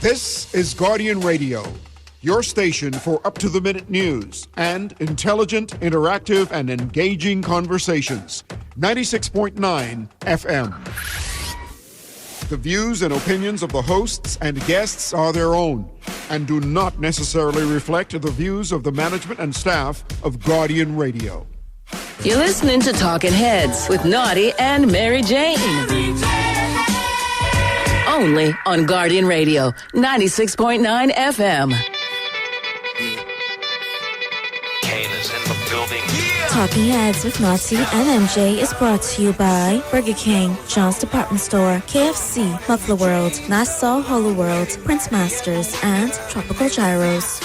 This is Guardian Radio, your station for up-to-the-minute news and intelligent, interactive, and engaging conversations. 96.9 FM. The views and opinions of the hosts and guests are their own and do not necessarily reflect the views of the management and staff of Guardian Radio. You're listening to Talking Heads with Naughty and Mary Jane. Only on Guardian Radio, 96.9 FM. Kane is in the building. Talking Heads with Naughty and MJ is brought to you by Burger King, John's Department Store, KFC, Muffler World, Nassau Hollow World, Prince Masters, and Tropical Gyros.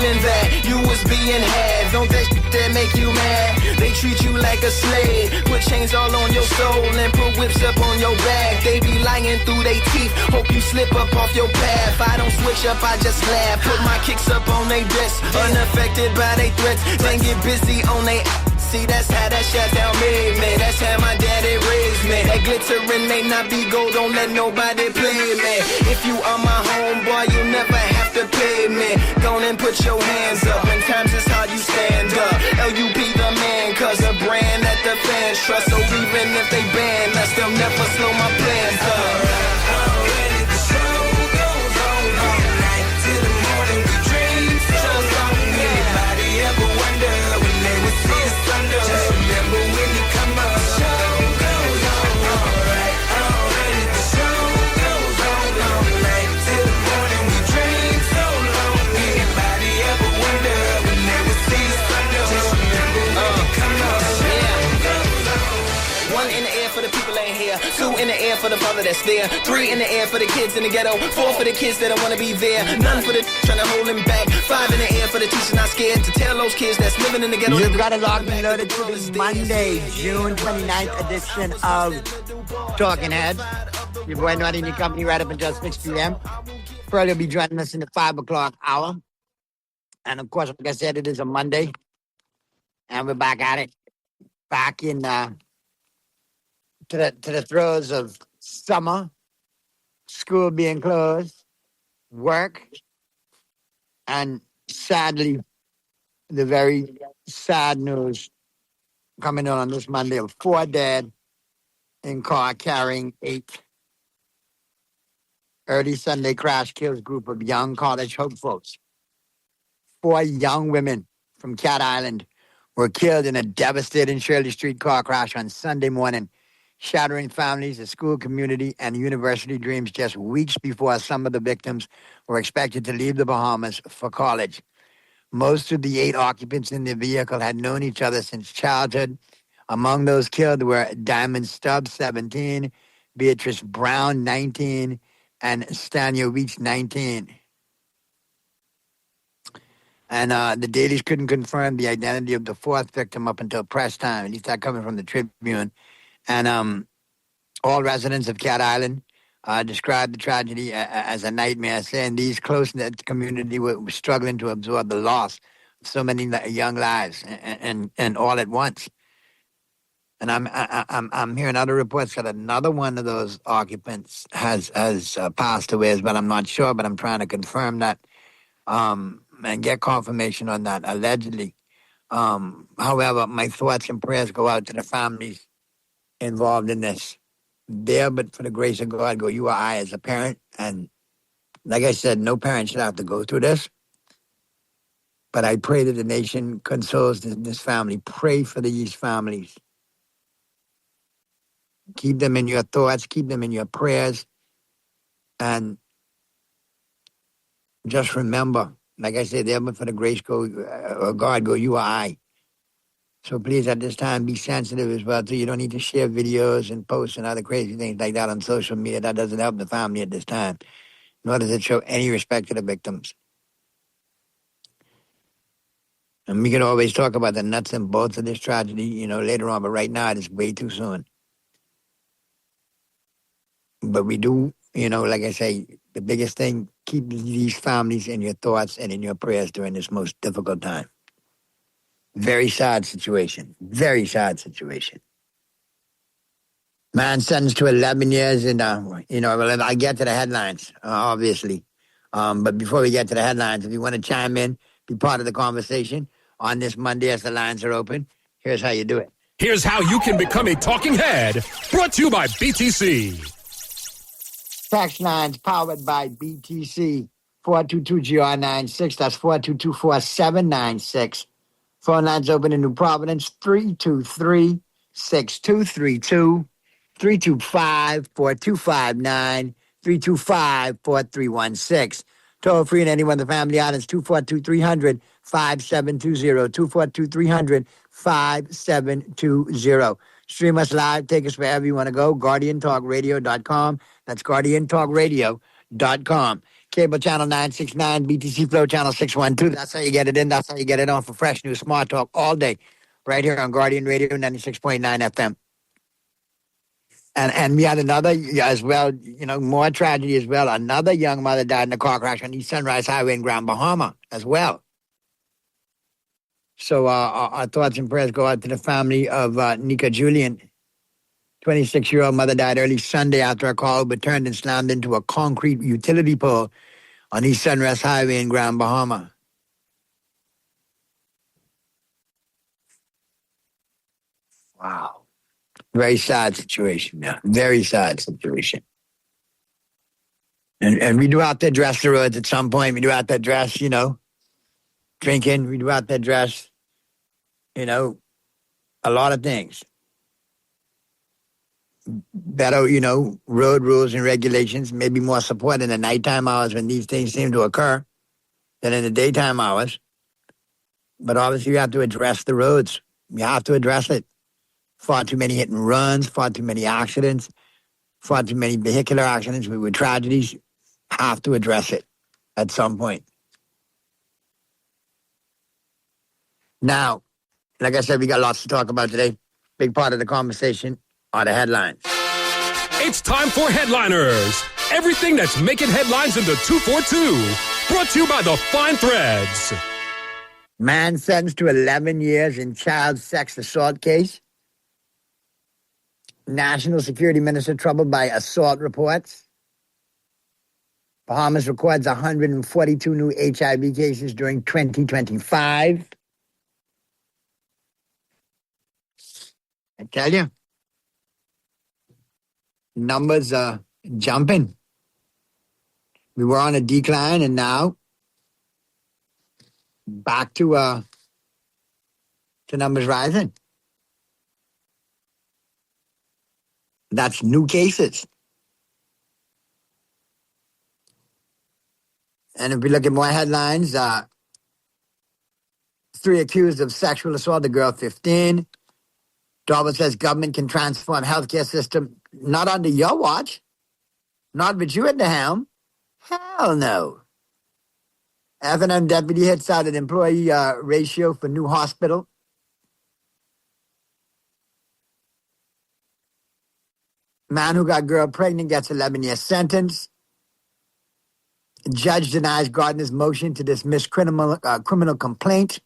That you was being had, don't that shit that make you mad? They treat you like a slave, put chains all on your soul and put whips up on your back. They be lying through they teeth, hope you slip up off your path. I don't switch up, I just laugh, put my kicks up on they desk, unaffected by they threats. Then get busy on they see, that's how that shutdown made me. That's how my daddy raised me. That glittering may not be gold, don't let nobody play me. If you are my homeboy, you never have to pay me. Go and put your hands up. When times is hard, you stand up. LUP the man, cause a brand that the fans trust. So even if they ban us, they'll never slow my plans up. Two in the air for the father that's there. Three in the air for the kids in the ghetto. Four for the kids that don't want to be there. None for the trying to hold him back. Five in the air for the teacher not scared to tell those kids that's living in the ghetto. You've got it logged and loaded to the Monday, June 29th edition of Talking Heads. Your boy Naughty in your company right up until 6 p.m. Pearl will be joining us in the 5 o'clock hour. And of course, like I said, it is a Monday. And we're back at it. Back in to the throes of summer, school being closed, work, and sadly, the very sad news coming on this Monday of 4 dead in car carrying 8. Early Sunday crash kills group of young college hopefuls. 4 young women from Cat Island were killed in a devastating Shirley Street car crash on Sunday morning, shattering families, the school community, and university dreams just weeks before some of the victims were expected to leave the Bahamas for college. Most of the 8 occupants in the vehicle had known each other since childhood. Among those killed were Diamond Stubbs, 17, Beatrice Brown, 19, and Stanya Weech, 19. And the dailies couldn't confirm the identity of the 4th victim up until press time, at least that coming from the Tribune. And all residents of Cat Island described the tragedy as a nightmare, saying these close-knit community were struggling to absorb the loss of so many young lives and all at once. And I'm hearing other reports that another one of those occupants has passed away as well. I'm not sure, but I'm trying to confirm that and get confirmation on that, allegedly. However, my thoughts and prayers go out to the families involved in this. There, but for the grace of God, go you or I as a parent. And like I said, no parent should have to go through this. But I pray that the nation consoles this family. Pray for these families. Keep them in your thoughts. Keep them in your prayers. And just remember, like I said, there, but for the grace of God, go you or I. So please, at this time, be sensitive as well, too. You don't need to share videos and posts and other crazy things like that on social media. That doesn't help the family at this time, nor does it show any respect to the victims. And we can always talk about the nuts and bolts of this tragedy, later on, but right now, it is way too soon. but we do, like I say, the biggest thing, keep these families in your thoughts and in your prayers during this most difficult time. Very sad situation. Very sad situation. Man sentenced to 11 years and, well, I get to the headlines, obviously. But before we get to the headlines, if you want to chime in, be part of the conversation on this Monday as the lines are open, here's how you do it. Here's how you can become a talking head. Brought to you by BTC. Text lines powered by BTC. 422-GR96. That's 422-4796. Phone lines open in New Providence. 323-6232. 325-4259. 325-4316. Toll free and anyone in the family islands. 242-300-5720. 242-300-5720. Stream us live. Take us wherever you want to go. GuardianTalkRadio.com. That's GuardianTalkRadio.com. Cable channel 969, BTC Flow channel 612. That's how you get it in. That's how you get it on for fresh new smart talk all day. Right here on Guardian Radio 96.9 FM. And we had another as well, more tragedy as well. Another young mother died in a car crash on East Sunrise Highway in Grand Bahama as well. So our thoughts and prayers go out to the family of Nika Julian. 26-year-old mother died early Sunday after a car overturned and slammed into a concrete utility pole on East Sunrise Highway in Grand Bahama. Wow. Very sad situation now. Very sad situation. And we do have to address the roads at some point. We do have to address, drinking. We do have to address, a lot of things. Better, road rules and regulations, maybe more support in the nighttime hours when these things seem to occur than in the daytime hours. But obviously, you have to address the roads. You have to address it. Far too many hit and runs, far too many accidents, far too many vehicular accidents with tragedies. Have to address it at some point. Now, like I said, we got lots to talk about today. Big part of the conversation are the headlines. It's time for Headliners. Everything that's making headlines in the 242. Brought to you by the Fine Threads. Man sentenced to 11 years in child sex assault case. National Security Minister troubled by assault reports. Bahamas records 142 new HIV cases during 2025. I tell you, numbers are jumping. We were on a decline and now back to numbers rising. That's new cases. And if we look at more headlines, 3 accused of sexual assault, a girl 15. Darwin says government can transform healthcare system. Not under your watch. Not with you at the helm. Hell no. F&M deputy hits out an employee ratio for new hospital. Man who got girl pregnant gets 11-year sentence. Judge denies Gardner's motion to dismiss criminal complaint.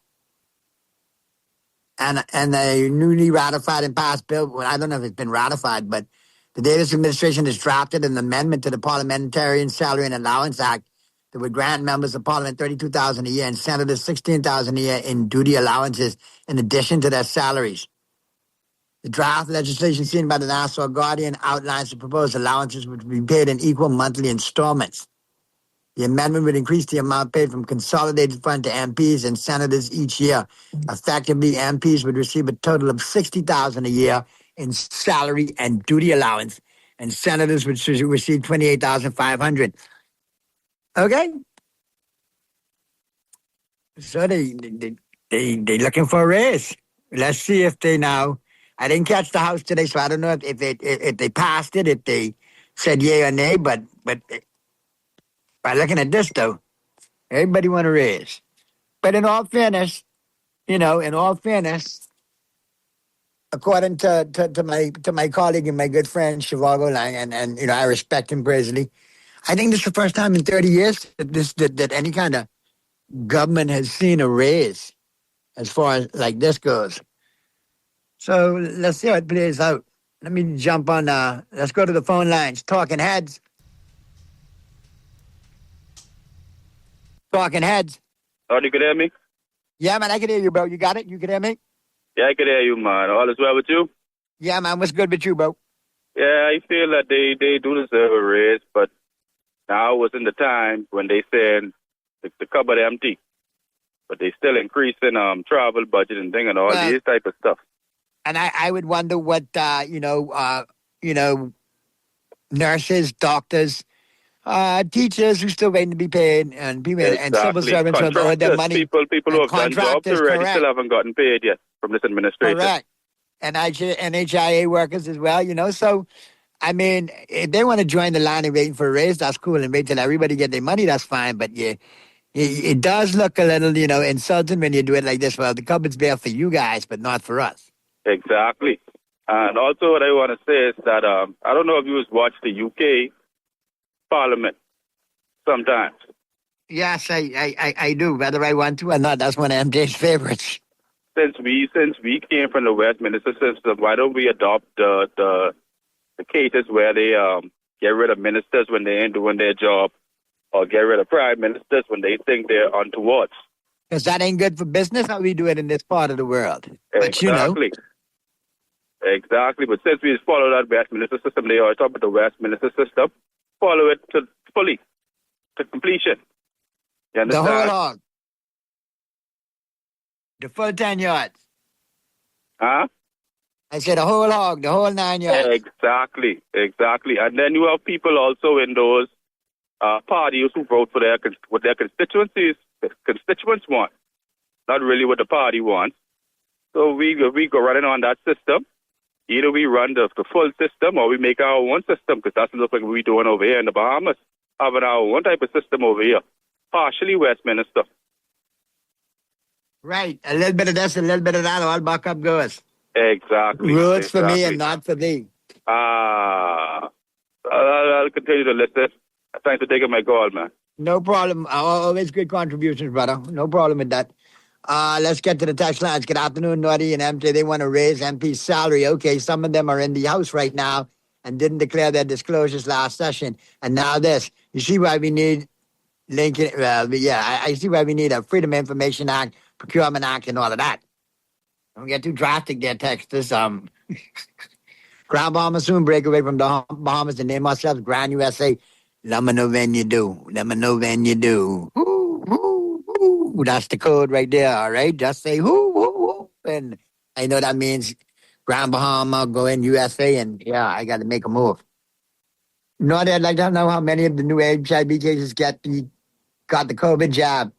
And a newly ratified and passed bill, well, I don't know if it's been ratified, but the Davis administration has drafted an amendment to the Parliamentarian Salary and Allowance Act that would grant members of Parliament $32,000 a year and senators $16,000 a year in duty allowances in addition to their salaries. The draft legislation seen by the Nassau Guardian outlines the proposed allowances which would be paid in equal monthly installments. The amendment would increase the amount paid from consolidated fund to MPs and senators each year. Effectively, MPs would receive a total of $60,000 a year in salary and duty allowance, and senators would receive $28,500. Okay, so they looking for a raise. Let's see if they now. I didn't catch the House today, so I don't know if they passed it, if they said yay or nay. But by looking at this, though, everybody want a raise. But in all fairness, according to my colleague and my good friend Shivago Lang, and I respect him greatly. I think this is the first time in 30 years that any kind of government has seen a raise as far as like this goes. So let's see how it plays out. Let me jump on. Let's go to the phone lines. Talking heads. Talking heads. Oh, you can hear me? Yeah, man, I can hear you, bro. You got it? You can hear me? Yeah, I can hear you, man. All is well with you? Yeah, man. What's good with you, bro? Yeah, I feel that they do deserve a raise, but now was in the time when they saying the cupboard empty, but they still increasing travel budget and thing and all these type of stuff. And I would wonder what nurses, doctors, teachers who still waiting to be paid, and people and civil servants who owe their money. People who have done jobs already still haven't gotten paid yet from this administration. Correct. And NHIA workers as well, So, I mean, if they want to join the line and waiting for a raise, that's cool. And wait till everybody get their money, that's fine. But it does look a little, insulting when you do it like this. Well, the cupboard's bare for you guys, but not for us. Exactly. And also what I want to say is that I don't know if you watch the UK Parliament sometimes. Yes, I do, whether I want to or not. That's one of MJ's favorites. Since we came from the Westminster system, why don't we adopt the cases where they get rid of ministers when they ain't doing their job, or get rid of prime ministers when they think they're untoward? Because that ain't good for business. How we do it in this part of the world. Exactly. Exactly. But since we follow that Westminster system, they always talk about the Westminster system. Follow it fully to completion. You understand? The whole hog. The full 10 yards. Huh? I said the whole hog, the whole 9 yards. Exactly. And then you have people also in those parties who vote for what their constituents want, not really what the party wants. So we go running on that system. Either we run the full system or we make our own system, because that's what we're doing over here in the Bahamas, having our own type of system over here, partially Westminster. Right. A little bit of this, a little bit of that, all back up goes. Exactly. Rules for me and not for thee. I'll continue to listen. Thanks for taking my call, man. No problem. Always good contributions, brother. No problem with that. Let's get to the text lines. Good afternoon, Naughty and MJ. They want to raise MP's salary. Okay, some of them are in the House right now and didn't declare their disclosures last session. And now this. You see why we need Lincoln? I see why we need a Freedom of Information Act, Procurement Act, and all of that. Don't get too drastic there, Texas. Grand Bahamas soon break away from the Bahamas and name ourselves Grand USA. Let me know when you do. Let me know when you do. Ooh, that's the code right there, all right? Just say, whoo. And I know that means Grand Bahama, go in USA, and yeah, I got to make a move. Naughty, I'd like to know how many of the new HIV cases got the COVID jab.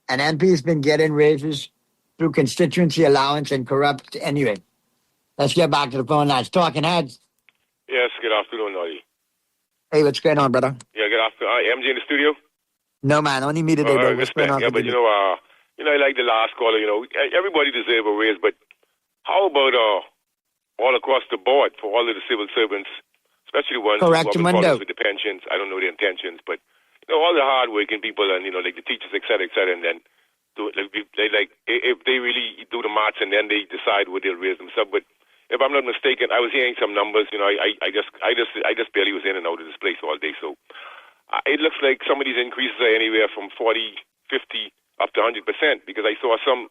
And MP's been getting raises through constituency allowance and corrupt anyway. Let's get back to the phone lines. Talking heads. Yes, good afternoon, Naughty. Hey, what's going on, brother? Yeah, good afternoon. MJ in the studio? No, man, only me today, bro. What's going on? Yeah, but I like the last caller, everybody deserves a raise, but how about all across the board for all of the civil servants, especially ones who have problems with the pensions? I don't know their intentions, but all the hard-working people and, like the teachers, et cetera, and then if they really do the maths and then they decide what they'll raise themselves. But if I'm not mistaken, I was hearing some numbers, I just barely was in and out of this place all day, so it looks like some of these increases are anywhere from 40, 50, up to 100%, because I saw some,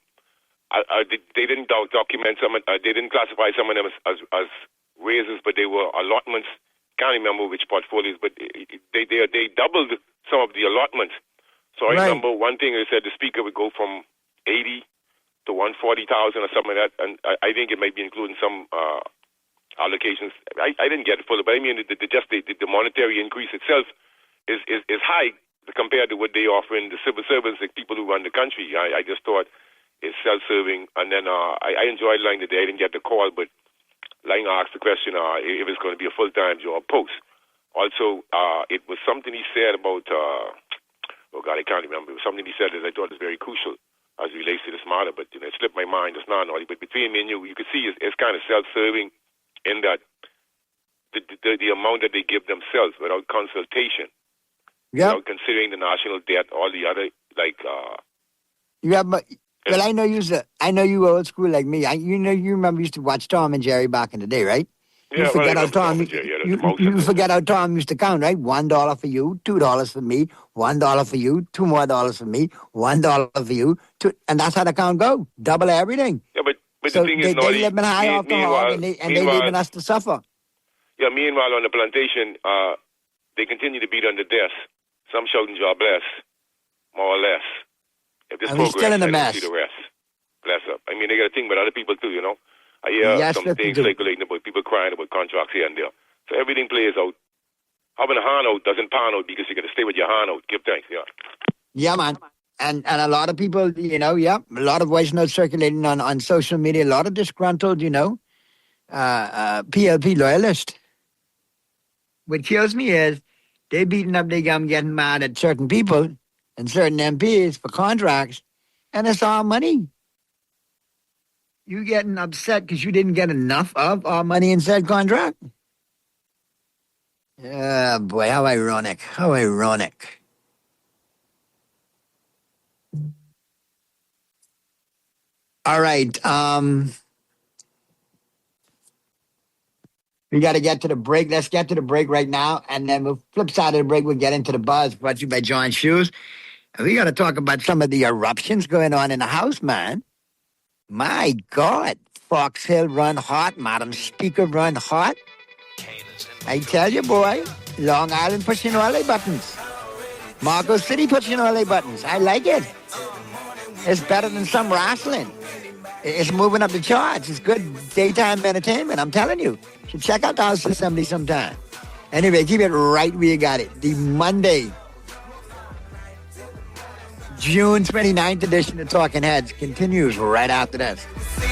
they didn't document some, they didn't classify some of them as raises, but they were allotments. Can't remember which portfolios, but they doubled some of the allotments. So I remember one thing they said the speaker would go from 80 to 140,000 or something like that, and I think it might be including some allocations. I didn't get it fully, but I mean the monetary increase itself is high compared to what they offer in the civil servants, like people who run the country. I just thought it's self-serving, and then I enjoyed Lang today. I didn't get the call, but Lang asked the question if it's going to be a full-time job post. Also, it was something he said about, I can't remember. It was something he said that I thought was very crucial. as it relates to this matter, but it slipped my mind just now, Naughty. But between me and you can see it's kind of self-serving in that the amount that they give themselves without consultation, without considering the national debt, all the other Well, I know you old school like me. You remember you used to watch Tom and Jerry back in the day, right? You forget how Tom used to count, right? $1 for you, $2 for me, $1 for you, $2 more for me, $1 for you, and that's how the count go. Double everything. Yeah, but so the thing is, they living high off the hog, and they leaving us to suffer. Yeah, meanwhile on the plantation, they continue to beat on the desk. Some shouting "God bless," more or less. If this and we're still in a mess. See the rest. Bless up. I mean, they got to think about other people too, I hear some things circulating about people crying about contracts here and there. So everything plays out. Having a hand out doesn't pan out because you got to stay with your hand out. Give thanks, Yeah, man. And a lot of people, a lot of voice notes circulating on social media. A lot of disgruntled, PLP loyalists. What kills me is they beating up their gum, getting mad at certain people and certain MPs for contracts, and it's our money. You getting upset because you didn't get enough of our money in said contract? Oh, boy, how ironic. How ironic. All right. We got to get to the break. Let's get to the break right now, and then we'll flip side of the break, we'll get into the buzz brought to you by John Shoes. And we got to talk about some of the eruptions going on in the house, man. My God, Fox Hill run hot, Madam Speaker run hot. I tell you, boy, Long Island pushing all their buttons. Marco City pushing all their buttons. I like it. It's better than some wrestling. It's moving up the charts. It's good daytime entertainment, I'm telling you. You should check out the House Assembly sometime. Anyway, keep it right where you got it. The Monday, June 29th edition of Talking Heads continues right after this. Have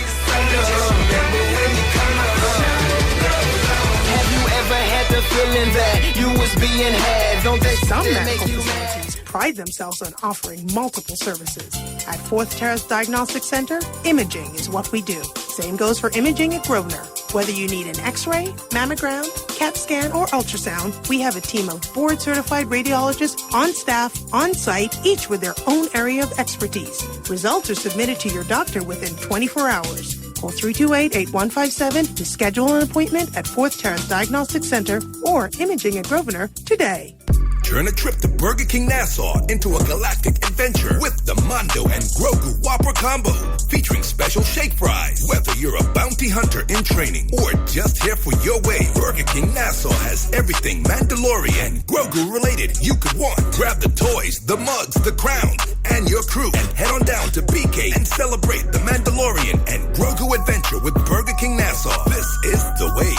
you ever had the feeling that you was being had? Don't they some medical facilities pride themselves on offering multiple services. At Fourth Terrace Diagnostic Center, imaging is what we do. Same goes for imaging at Grosvenor. Whether you need an X-ray, mammogram, CAT scan, or ultrasound, we have a team of board-certified radiologists on staff, on site, each with their own area of expertise. Results are submitted to your doctor within 24 hours. Call 328-8157 to schedule an appointment at Fourth Terrace Diagnostic Center or Imaging at Grosvenor today. Turn a trip to Burger King Nassau into a galactic adventure with the Mondo and Grogu Whopper Combo, featuring special shake fries. Whether you're a bounty hunter in training or just here for your way, Burger King Nassau has everything Mandalorian, Grogu related you could want. Grab the toys, the mugs, the crowns, and your crew, and head on down to BK and celebrate the Mandalorian and Grogu adventure with Burger King Nassau. This is the way.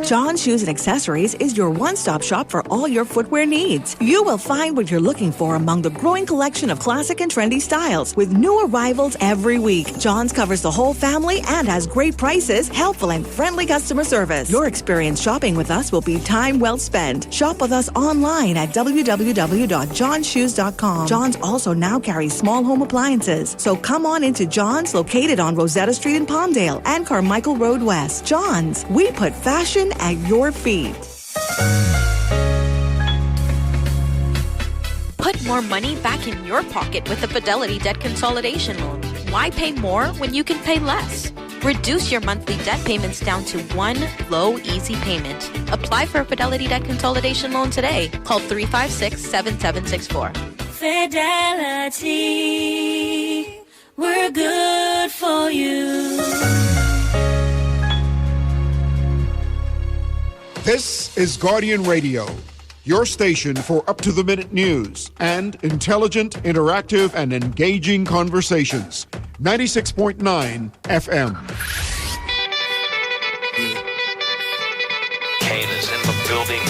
John Shoes and Accessories is your one-stop shop for all your footwear needs. You will find what you're looking for among the growing collection of classic and trendy styles with new arrivals every week. John's covers the whole family and has great prices, helpful and friendly customer service. Your experience shopping with us will be time well spent. Shop with us online at www.johnshoes.com. John's also now carries small home appliances. So come on into John's, located on Rosetta Street in Palmdale and Carmichael Road West. John's, we put fashion at your feet. Put more money back in your pocket with the Fidelity Debt Consolidation Loan. Why pay more when you can pay less? Reduce your monthly debt payments down to one low, easy payment. Apply for a Fidelity Debt Consolidation Loan today. Call 356-7764. Fidelity, we're good for you. This is Guardian Radio, your station for up-to-the-minute news and intelligent, interactive, and engaging conversations. 96.9 FM. Kane is in the building.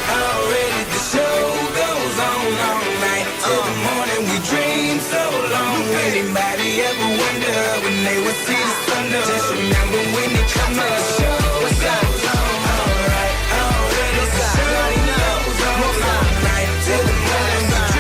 Already the show goes on all night. Till the morning we dream so long. Anybody ever wonder when they would see the sun up? Just remember when they come to the show. What's up? Alright, already the show goes on all night. Till the morning we dream.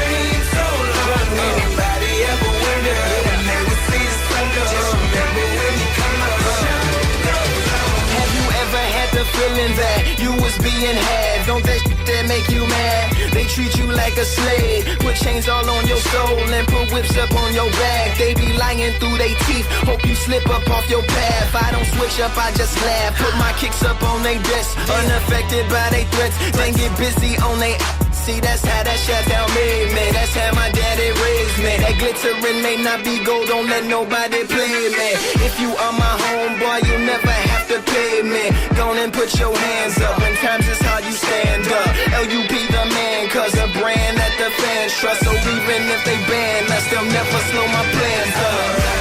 got the feeling that you was being had. Don't that make you mad? They treat you like a slave, put chains all on your soul and put whips up on your back. They be lying through their teeth, hope you slip up off your path. I don't switch up, I just laugh. Put my kicks up on they desk, unaffected by they threats. Then get busy on they. See, that's how that shut down made me. That's how my daddy raised me. That glittering may not be gold, don't let nobody play me. If you are my homeboy, you never have to pay me. Go and put your hands up, when times is hard, you stand up. LUP the man, cause a brand that the fans trust. So even if they ban us, they'll never slow my plans up.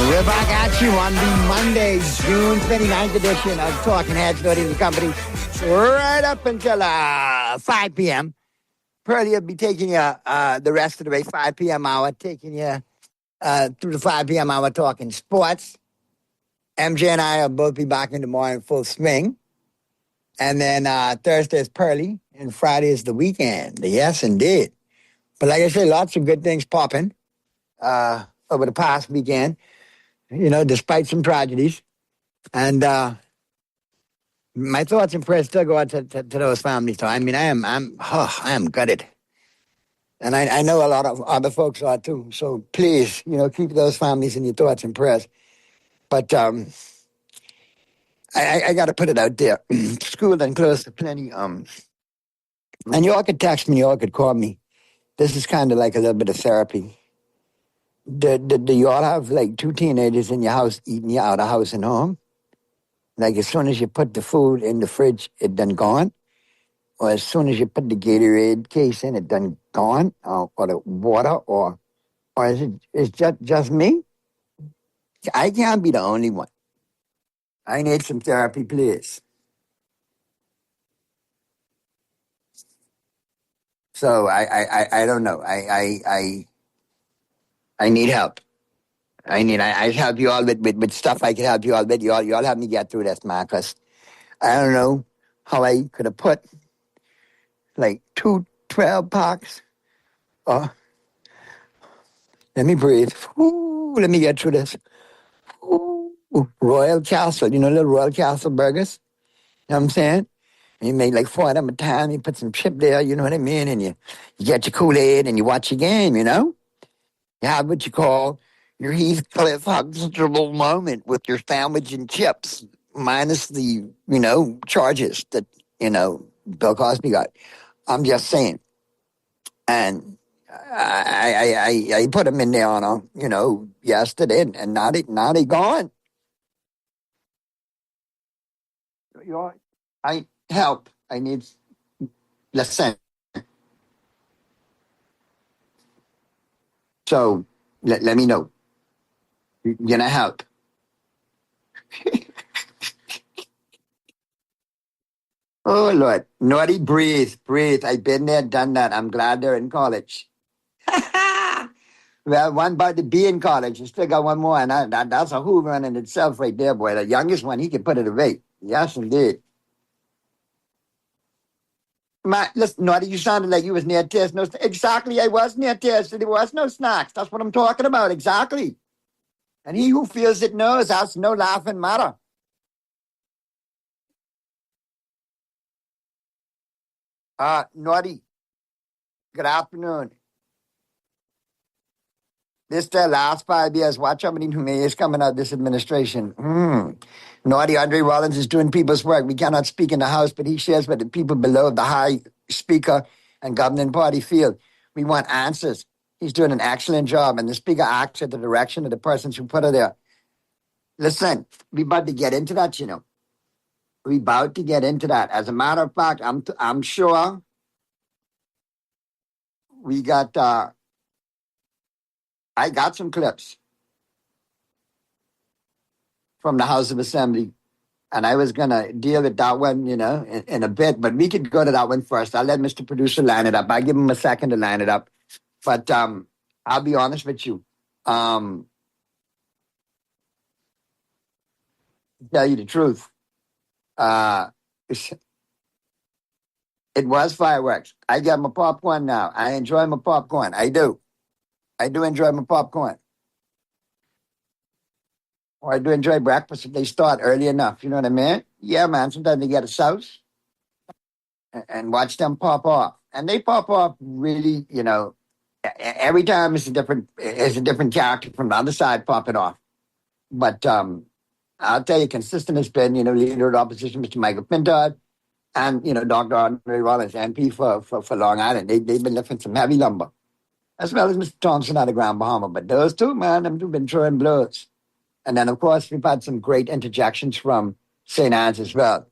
We're back at you on the Monday, June 29th edition of Talking Heads, Naughty and Company, right up until 5 p.m. Pearlie will be taking you the rest of the way, 5 p.m. hour, taking you through the 5 p.m. hour talking sports. MJ and I will both be back in the morning full swing. And then Thursday is Pearlie, and Friday is the weekend. Yes, indeed. But like I said, lots of good things popping over the past weekend. You know, despite some tragedies. And my thoughts and prayers still go out to those families. So, I mean, I am gutted. And I know a lot of other folks are too. So please, you know, keep those families in your thoughts and prayers. But I got to put it out there. School done closed to plenty. And you all could text me, you all could call me. This is kind of like a little bit of therapy. Do you all have like two teenagers in your house eating you out of house and home? Like as soon as you put the food in the fridge, it done gone? Or as soon as you put the Gatorade case in, it done gone? Or the water? Or is it just me? I can't be the only one. I need some therapy, please. So I don't know. I need help. I help you all with stuff I can help you all with. You all help me get through this, man, because I don't know how I could have put like 2 12-packs. Let me breathe. Ooh, let me get through this. Ooh, Royal Castle, you know, little Royal Castle burgers. You know what I'm saying? And you make like 4 of them a time. You put some chip there, you know what I mean? And you get your Kool-Aid and you watch your game, you know? You have what you call your Heathcliff Huxtable moment with your sandwich and chips, minus the, you know, charges that, you know, Bill Cosby got. I'm just saying. And I put them in there on a, you know, yesterday, and now they gone. I help. I need, listen. So let me know. You're gonna help. Oh Lord, Naughty, breathe. I've been there, done that. I'm glad they're in college. Well, one about to be in college. You still got one more, and that's a Hoover in itself right there, boy. The youngest one, he can put it away. Yes, indeed. Listen, Naughty, you sounded like you was near tears. No, exactly, I was near tears. There was no snacks. That's what I'm talking about, exactly. And he who feels it knows that's no laughing matter. Naughty, good afternoon. This the last 5 years. Watch how many new mayors coming out of this administration. Naughty, Andre Rollins is doing people's work. We cannot speak in the House, but he shares what the people below the High Speaker and governing party feel. We want answers. He's doing an excellent job, and the Speaker acts at the direction of the persons who put her there. Listen, we about to get into that, you know. We about to get into that. As a matter of fact, I'm sure we got... I got some clips from the House of Assembly, and I was going to deal with that one, you know, in a bit, but we could go to that one first. I'll let Mr. Producer line it up. I'll give him a second to line it up. But I'll be honest with you. To tell you the truth, It was fireworks. I get my popcorn now. I enjoy my popcorn. I do. I do enjoy my popcorn. Or I do enjoy breakfast if they start early enough. You know what I mean? Yeah, man. Sometimes they get a sauce and watch them pop off. And they pop off really, you know, every time it's a different character from the other side popping off. But I'll tell you, consistent has been, you know, Leader of the Opposition, Mr. Michael Pintard, and, you know, Dr. Andre Rollins, MP for Long Island. They've been lifting some heavy lumber, as well as Mr. Thompson out of Grand Bahama. But those two, man, them two been throwing blows. And then, of course, we've had some great interjections from St. Anne's as well,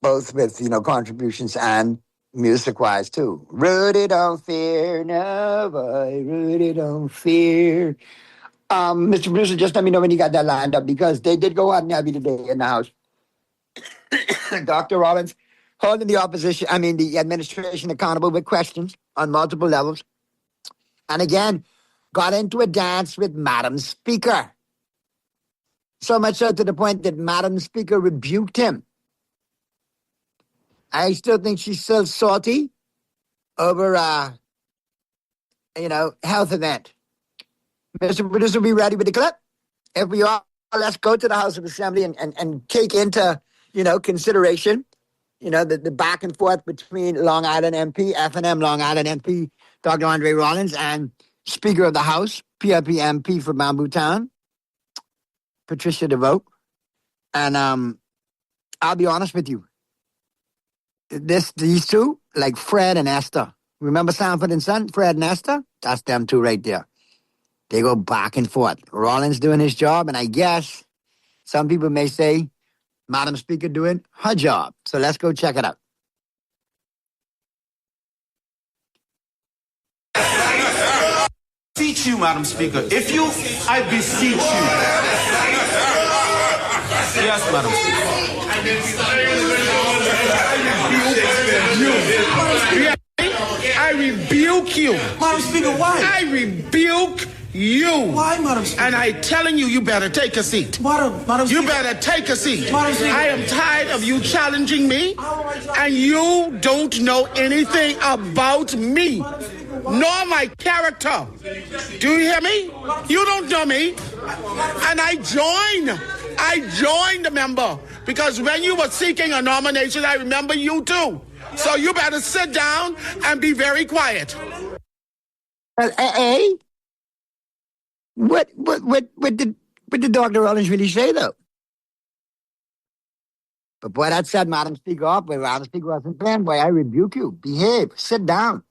both with, you know, contributions and music-wise, too. Rudy, don't fear, no boy, Rudy, don't fear. Mr. Producer, just let me know when you got that lined up, because they did go out and heavy today in the House. Dr. Rollins holding the administration accountable with questions on multiple levels. And again, got into a dance with Madam Speaker. So much so to the point that Madam Speaker rebuked him. I still think she's still salty over, health event. Mr. Producer, be ready with the clip. If we are, let's go to the House of Assembly and take into, consideration, the back and forth between Long Island MP, F&M Long Island MP, Dr. Andre Rollins, and Speaker of the House, PLP MP for Bamboo Town, Patricia DeVoe. And I'll be honest with you. These two, like Fred and Esther. Remember Sanford and Son, Fred and Esther? That's them two right there. They go back and forth. Rollins doing his job, and I guess some people may say Madam Speaker doing her job. So let's go check it out. Beseech you, Madam Speaker. I beseech you. Yes, Madam Speaker. I rebuke you. Madam Speaker, why? I rebuke you. Why, Madam Speaker? And I'm telling you, you better take a seat. Madam Speaker. You better take a seat. Madam Speaker. I am tired of you challenging me, and you don't know anything about me, nor my character. Do you hear me? You don't know me. And I joined the member, because when you were seeking a nomination, I remember you too. So you better sit down and be very quiet. Well, what did Dr. Rollins really say, though? But boy, that set Madam Speaker off. But Madam Speaker wasn't playing. Boy, I rebuke you. Behave. Sit down.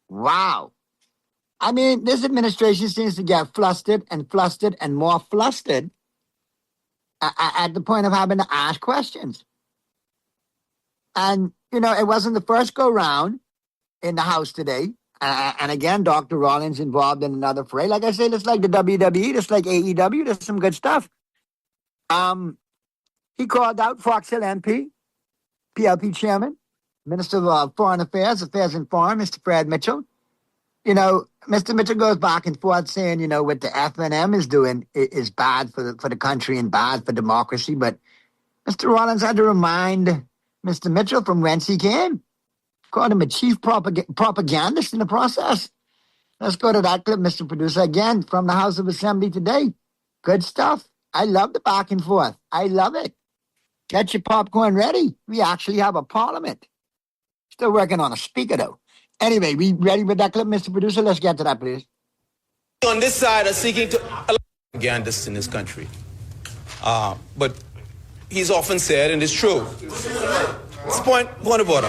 Wow. I mean, this administration seems to get flustered and more flustered at the point of having to ask questions. And, it wasn't the first go-round in the House today. And again, Dr. Rollins involved in another fray. Like I said, it's like the WWE, it's like AEW, there's some good stuff. He called out Fox Hill MP, PLP Chairman, Minister of Foreign Affairs and Foreign, Mr. Fred Mitchell. Mr. Mitchell goes back and forth saying, what the F&M is doing is bad for the country and bad for democracy. But Mr. Rollins had to remind Mr. Mitchell from whence he came. Called him a chief propagandist in the process. Let's go to that clip, Mr. Producer, again from the House of Assembly today. Good stuff. I love the back and forth. I love it. Get your popcorn ready. We actually have a parliament. Still working on a speaker, though. Anyway, we ready with that clip, Mr. Producer? Let's get to that, please. On this side are seeking to allow propagandists in this country. But he's often said, and it's true, it's point of order.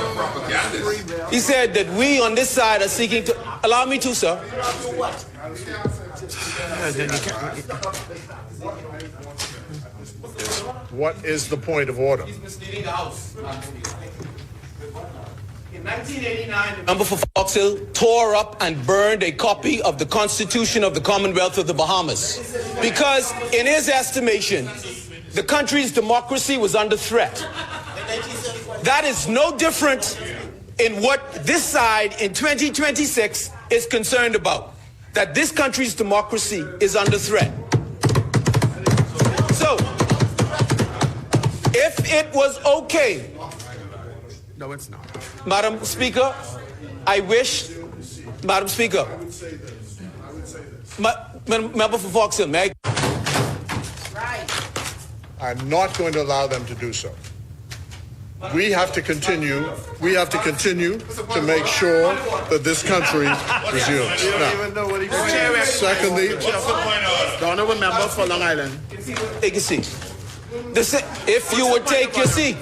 He said that we on this side are seeking to... Allow me to, sir. What is the point of order? He's misleading the House. In 1989, the member for Fox Hill tore up and burned a copy of the Constitution of the Commonwealth of the Bahamas because, in his estimation, the country's democracy was under threat. That is no different in what this side in 2026 is concerned about, that this country's democracy is under threat. So, if it was okay No, it's not. Madam Speaker, Madam Speaker. Member for Fox Hill, may I? I'm not going to allow them to do so. We have to continue to make sure that this country resumes. Now, secondly, the honorable member for Long Island. Take a seat. If you would take your seat,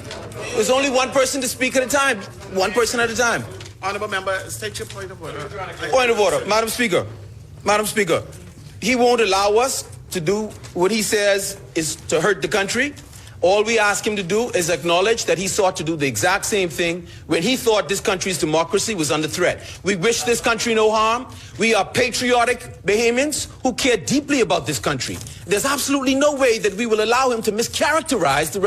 there's only one person to speak at a time. One person at a time. Honorable member, state your point of order. Point of order. Madam Speaker, he won't allow us to do what he says is to hurt the country. All we ask him to do is acknowledge that he sought to do the exact same thing when he thought this country's democracy was under threat. We wish this country no harm. We are patriotic Bahamians who care deeply about this country. There's absolutely no way that we will allow him to mischaracterize the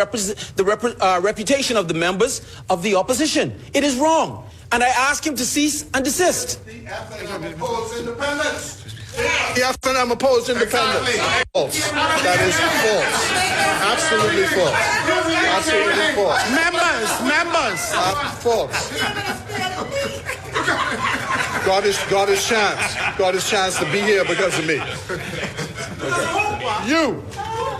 reputation of the members of the opposition. It is wrong. And I ask him to cease and desist. The FNM opposed independence. The FNM opposed independence. Exactly. False. That is false. Absolutely false. Absolutely false. Members. False. God is chance. God has chance to be here because of me. Okay. You.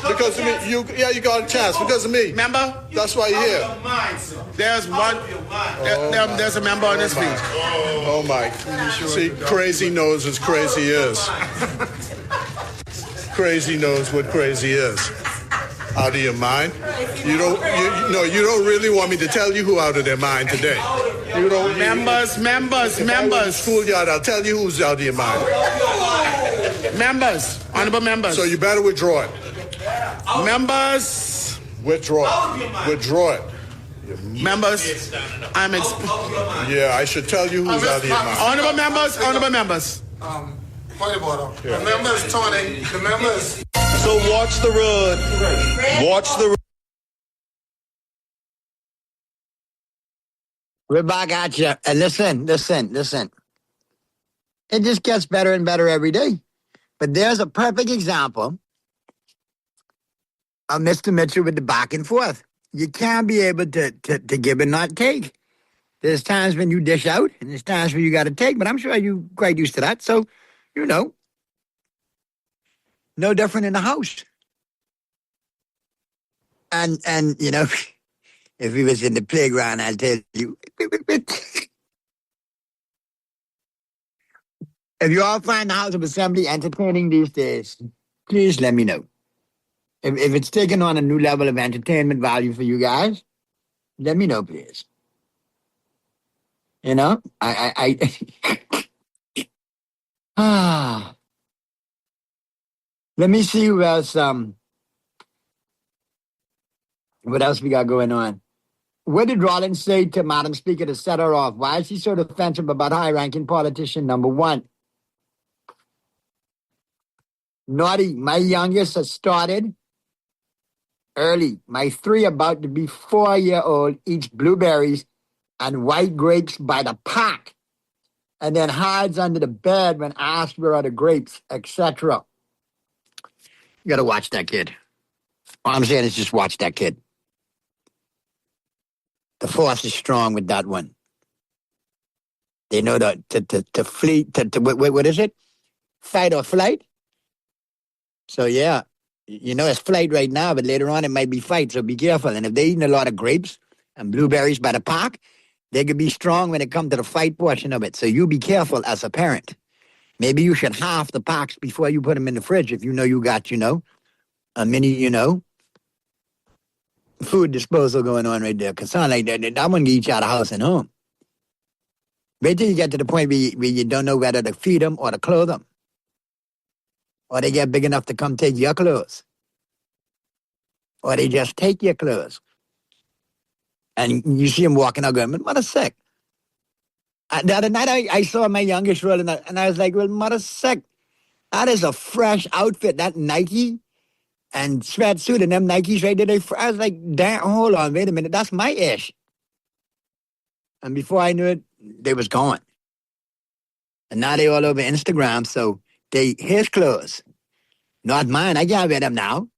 Because of me. You got a chance because of me. Member. That's why you're here. There's one. There's a member on this speech. Oh my. See, crazy knows as crazy is. Crazy knows what crazy is. Out of your mind? You don't really want me to tell you who out of their mind today. You don't. Members. Schoolyard, I'll tell you who's out of your mind. Members. Honorable members. So you better withdraw it. Members. Withdraw it. Members. Yeah, I should tell you who's out of your mind. Honorable members. Point of order. Yeah. The members, Tony. The members. So watch the road. Watch the road. We're back at you. And listen. It just gets better and better every day. But there's a perfect example of Mr. Mitchell with the back and forth. You can't be able to give and not take. There's times when you dish out, and there's times when you got to take, but I'm sure you're quite used to that. So, no different in the house. And if we was in the playground, I'll tell you. If you all find the House of Assembly entertaining these days, please let me know. If it's taken on a new level of entertainment value for you guys, let me know, please. Let me see who else, what else we got going on. What did Rollins say to Madam Speaker to set her off? Why is she so defensive about high-ranking politician number one? Naughty, my youngest has started early. My 3 about to be 4-year-old eats blueberries and white grapes by the pack and then hides under the bed when asked where are the grapes, etc. You got to watch that kid. All I'm saying is just watch that kid. The force is strong with that one. They know that to flee, what is it? Fight or flight? So, yeah, it's flight right now, but later on it might be fight, so be careful. And if they're eating a lot of grapes and blueberries by the pack, they could be strong when it comes to the fight portion of it. So you be careful as a parent. Maybe you should half the packs before you put them in the fridge if you know you got, a mini, food disposal going on right there. Because sound like that one can eat you out of house and home. Wait till you get to the point where you don't know whether to feed them or to clothe them. Or they get big enough to come take your clothes. Or they just take your clothes. And you see them walking out going, mother's sick. The other night I saw my youngest rolling out, and I was like, well, mother's sick. That is a fresh outfit. That Nike and sweatsuit and them Nikes right there. I was like, damn, hold on, wait a minute. That's my ish. And before I knew it, they was gone. And now they all over Instagram, so they his clothes. Not mine. I can't wear them now.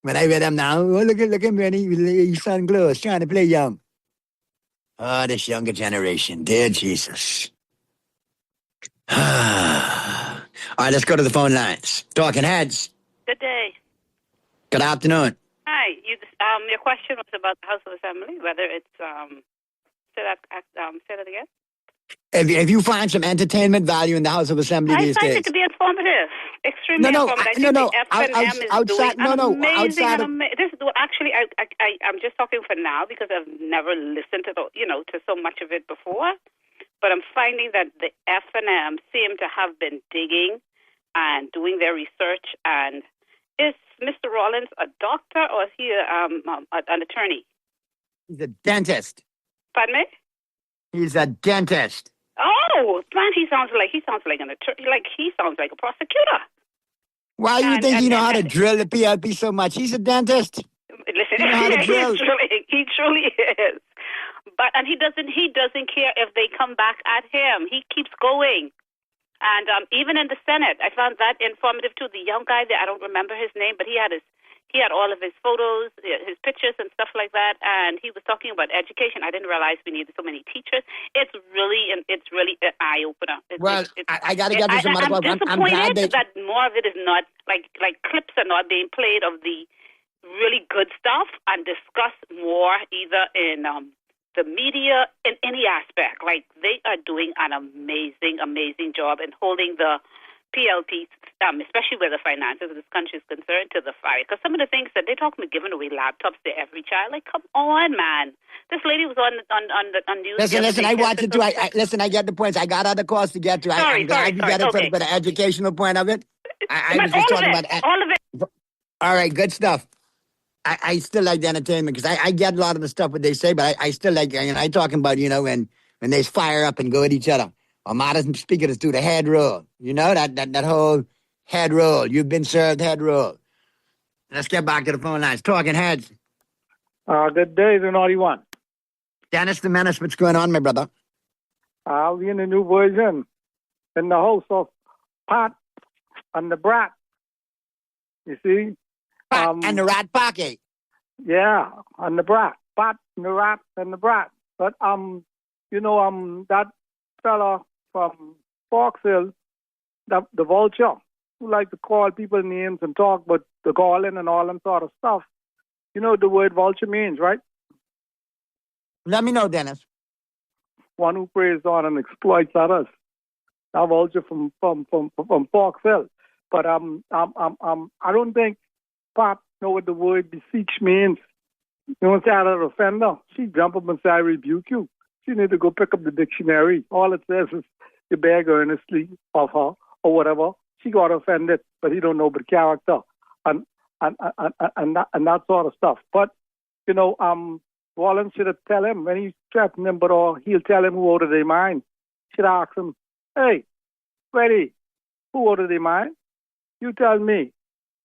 When I wear them now, look at me, his son clothes, trying to play young. Oh, this younger generation. Dear Jesus. All right, let's go to the phone lines. Talking Heads. Good day. Good afternoon. Hi. Your question was about the House of Assembly, whether it's say that again. If you find some entertainment value in the House of Assembly these days, I find it to be informative, extremely informative. I think the FNM is doing amazing. Actually, I'm just talking for now because I've never listened to to so much of it before. But I'm finding that the FNM seem to have been digging and doing their research. And is Mr. Rollins a doctor or is he an attorney? He's a dentist. Pardon me? He's a dentist. Oh, man, he sounds like an attorney. Like he sounds like a prosecutor. Why do you think you know how to drill the PLP so much? He's a dentist. Listen, he truly is. But he doesn't care if they come back at him. He keeps going. And even in the Senate, I found that informative too. The young guy there, I don't remember his name, but he had all of his photos, his pictures and stuff like that, and he was talking about education. I didn't realize we needed so many teachers. It's really an eye opener. I got to get this. I'm disappointed that more of it is not like clips are not being played of the really good stuff and discussed more either in the media in any aspect. Like they are doing an amazing job in holding the PLP, especially where the finances of this country is concerned, to the fire. Because some of the things that they're talking about giving away laptops to every child, like come on, man. This lady was on news. Listen. I watched it too. I get the points. I got other calls to get to. I'm glad you get it for the educational point of it. I was just talking about all of it. All right, good stuff. I still like the entertainment because I get a lot of the stuff what they say, but I still like, I talking about, when they fire up and go at each other. Or modern speaker just do the head roll. You know, that whole head roll. You've been served head roll. Let's get back to the phone lines. Talking Heads. Good day, the naughty one. Dennis the Menace, what's going on, my brother? I'll be in the new version in the house of Pat and the Brat. You see? Pat and the Rat Pocket. Yeah, and the Brat. Pat and the Rat and the Brat. But, that fella from Fox Hill, the vulture, who like to call people names and talk about the calling and all that sort of stuff. You know what the word vulture means, right? Let me know, Dennis. One who preys on and exploits others. A vulture from Fox Hill. But I don't think Pop know what the word beseech means. You don't say out of offender. She jump up and say, I rebuke you. She need to go pick up the dictionary. All it says is you beg earnestly of her or whatever. She got offended, but he don't know the character and that sort of stuff. But Wallen should tell him when he's threatening him, he'll tell him who out of their mind. Should ask him, hey, Freddie, who out of their mind? You tell me.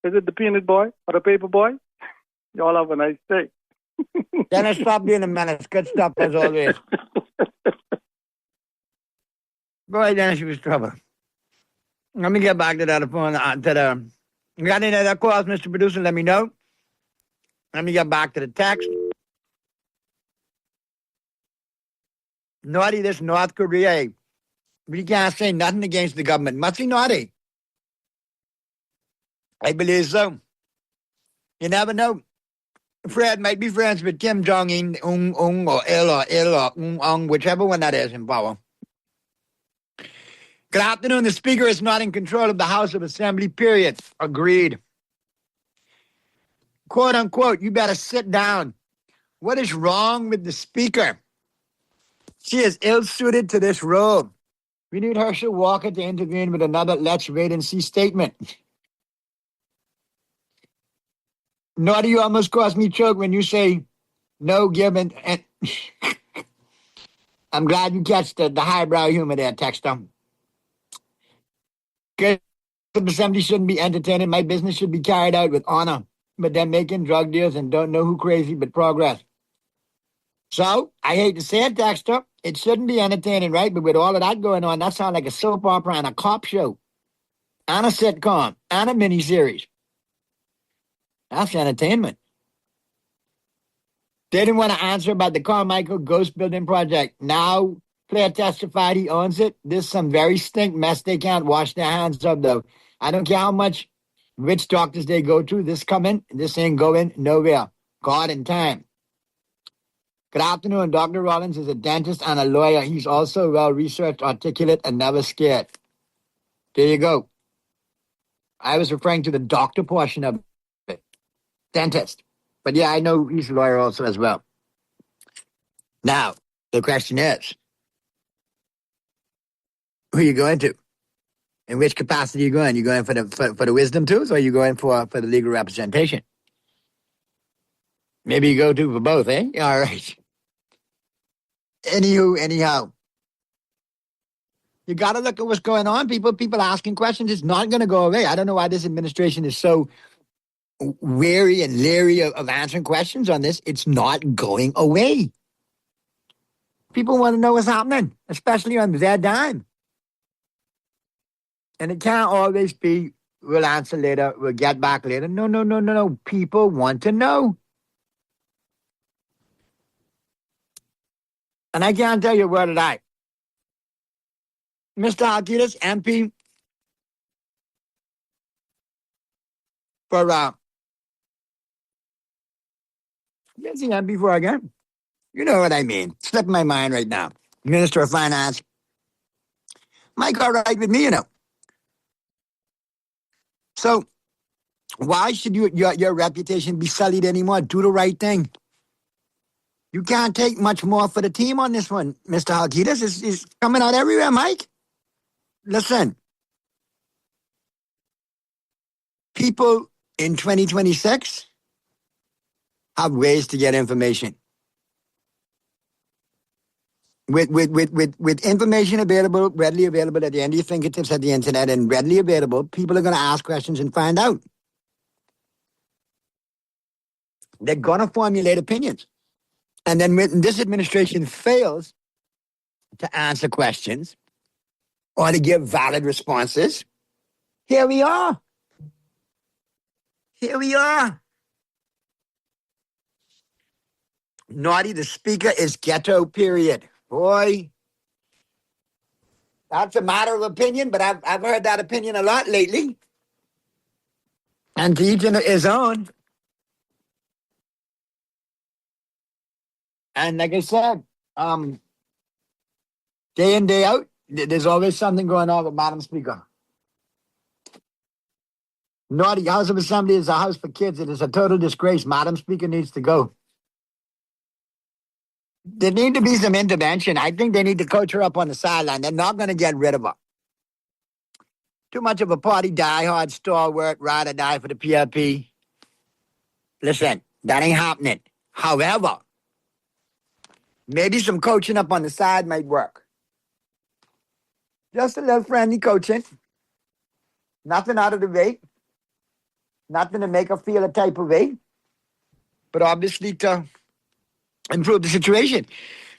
Is it the peanut boy or the paper boy? Y'all have a nice day. Dennis, stop being a menace. Good stuff as always. Boy, Dennis, you was trouble. Let me get back to that phone. You got any other calls, Mr. Producer? Let me know. Let me get back to the text. Naughty, this North Korea. We can't say nothing against the government. Must be naughty. I believe so. You never know. Fred might be friends with Kim Jong-un, or Il, or whichever one that is in power. Good afternoon. The Speaker is not in control of the House of Assembly, period. Agreed. Quote, unquote, you better sit down. What is wrong with the Speaker? She is ill-suited to this role. We need Herschel Walker to intervene with another let's wait and see statement. Naughty, you almost caused me choke when you say no given. And I'm glad you catch the highbrow humor there, Texter. Good. The assembly shouldn't be entertaining. My business should be carried out with honor. But they're making drug deals and don't know who crazy, but progress. So, I hate to say it, Texter, it shouldn't be entertaining, right? But with all of that going on, that sounds like a soap opera and a cop show. And a sitcom. And a miniseries. That's entertainment. They didn't want to answer about the Carmichael Ghost Building Project. Now, player testified he owns it. This is some very stink mess they can't wash their hands of, though. I don't care how much rich doctors they go to. This ain't going nowhere. God and time. Good afternoon. Dr. Rollins is a dentist and a lawyer. He's also well-researched, articulate, and never scared. There you go. I was referring to the doctor portion of it. Dentist. But yeah, I know he's a lawyer also as well. Now, the question is, who are you going to? In which capacity are you going? You going for the wisdom tooth, or are you going for the legal representation? Maybe you go to for both, eh? All right. Anyhow. You got to look at what's going on, people. People asking questions. It's not going to go away. I don't know why this administration is so wary and leery of answering questions on this. It's not going away. People want to know what's happening, especially on their dime. And it can't always be, we'll answer later, we'll get back later. No. People want to know. And I can't tell you where to die. Mr. Halkitis, MP for, where's the MP for again? You know what I mean. Slipped my mind right now. Minister of Finance. Might go right with me, you know. So, why should your reputation be sullied anymore? Do the right thing. You can't take much more for the team on this one, Mr. Halkitis. It's coming out everywhere, Mike. Listen. People in 2026 have ways to get information. With information available, readily available at the end of your fingertips at the internet and readily available, people are going to ask questions and find out. They're going to formulate opinions. And then when this administration fails to answer questions or to give valid responses, here we are. Here we are. Naughty, the speaker is ghetto, period. Boy, that's a matter of opinion, but I've heard that opinion a lot lately. And to each his own. And like I said, day in, day out, there's always something going on with Madam Speaker. Naughty, House of Assembly is a house for kids. It is a total disgrace. Madam Speaker needs to go. There need to be some intervention. I think they need to coach her up on the sideline. They're not going to get rid of her. Too much of a party diehard stalwart, ride or die for the PLP. Listen, that ain't happening. However, maybe some coaching up on the side might work. Just a little friendly coaching. Nothing out of the way. Nothing to make her feel a type of way. But obviously to improve the situation.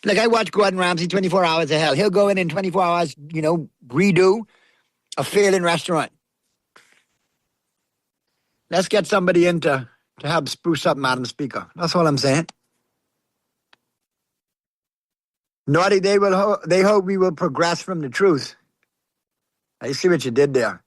Like I watch Gordon Ramsay, 24 Hours of Hell. He'll go in 24 hours, redo a failing restaurant. Let's get somebody in to help spruce up Madam Speaker. That's all I'm saying. Naughty, they hope we will progress from the truth. I see what you did there.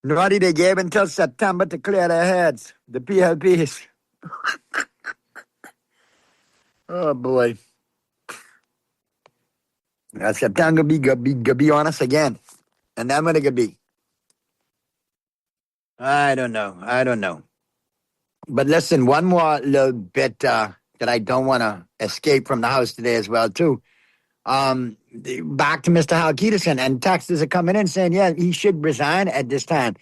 Naughty, they gave until September to clear their heads. The PLPs. Oh, boy. Now, September gonna be on us again. And then when it could be. I don't know. But listen, one more little bit that I don't want to escape from the House today as well, too. Back to Mr. Halkitis, and texters are coming in saying, yeah, he should resign at this time.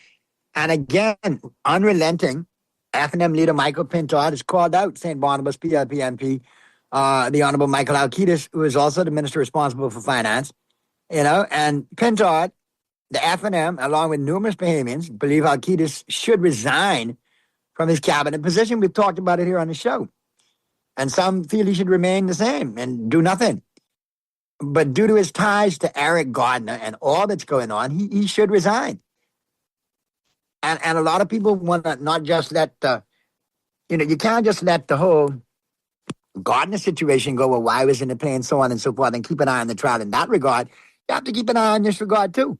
And again, unrelenting, F&M leader Michael Pintard is called out, St. Barnabas PLP MP, the Honorable Michael Halkitis, who is also the minister responsible for finance, and Pintard, the F&M, along with numerous Bahamians, believe Halkitis should resign from his cabinet position. We've talked about it here on the show. And some feel he should remain the same and do nothing. But due to his ties to Eric Gardner and all that's going on, he should resign. And a lot of people want to not just let the, you can't just let the whole Gardner situation go, well, why wasn't it playing, so on and so forth, and keep an eye on the trial in that regard. You have to keep an eye on this regard, too.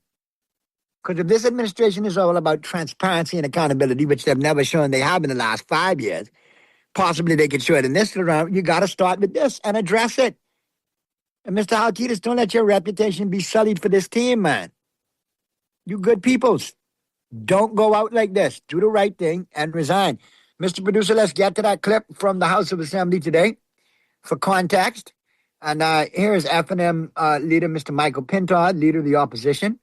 Because if this administration is all about transparency and accountability, which they've never shown they have in the last 5 years, possibly they could show it in this round, you got to start with this and address it. And Mr. Halkitis, don't let your reputation be sullied for this team, man. You good peoples. Don't go out like this. Do the right thing and resign. Mr. Producer, let's get to that clip from the House of Assembly today for context. And here's F&M leader, Mr. Michael Pintard, leader of the opposition,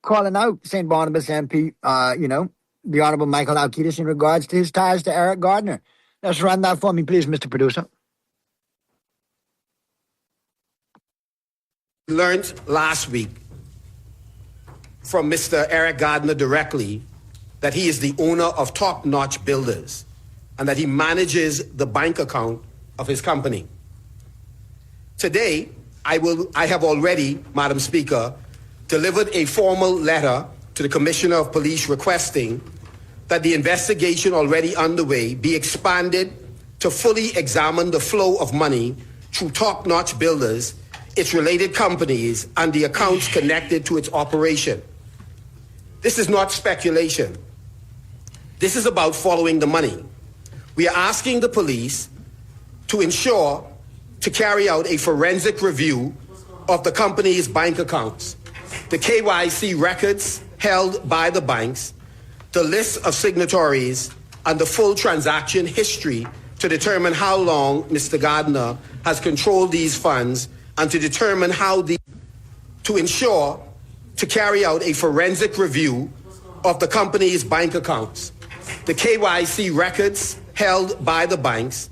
calling out St. Barnabas MP, the Honorable Michael Halkitis in regards to his ties to Eric Gardner. Let's run that for me, please, Mr. Producer. Learned last week from Mr. Eric Gardner directly that he is the owner of Top Notch Builders and that he manages the bank account of his company. Today, I have already, Madam Speaker, delivered a formal letter to the Commissioner of Police requesting that the investigation already underway be expanded to fully examine the flow of money through Top Notch Builders, its related companies, and the accounts connected to its operation. This is not speculation. This is about following the money. We are asking the police to carry out a forensic review of the company's bank accounts, the KYC records held by the banks, the list of signatories, and the full transaction history to determine how long Mr. Gardner has controlled these funds and to determine to carry out a forensic review of the company's bank accounts, the KYC records held by the banks,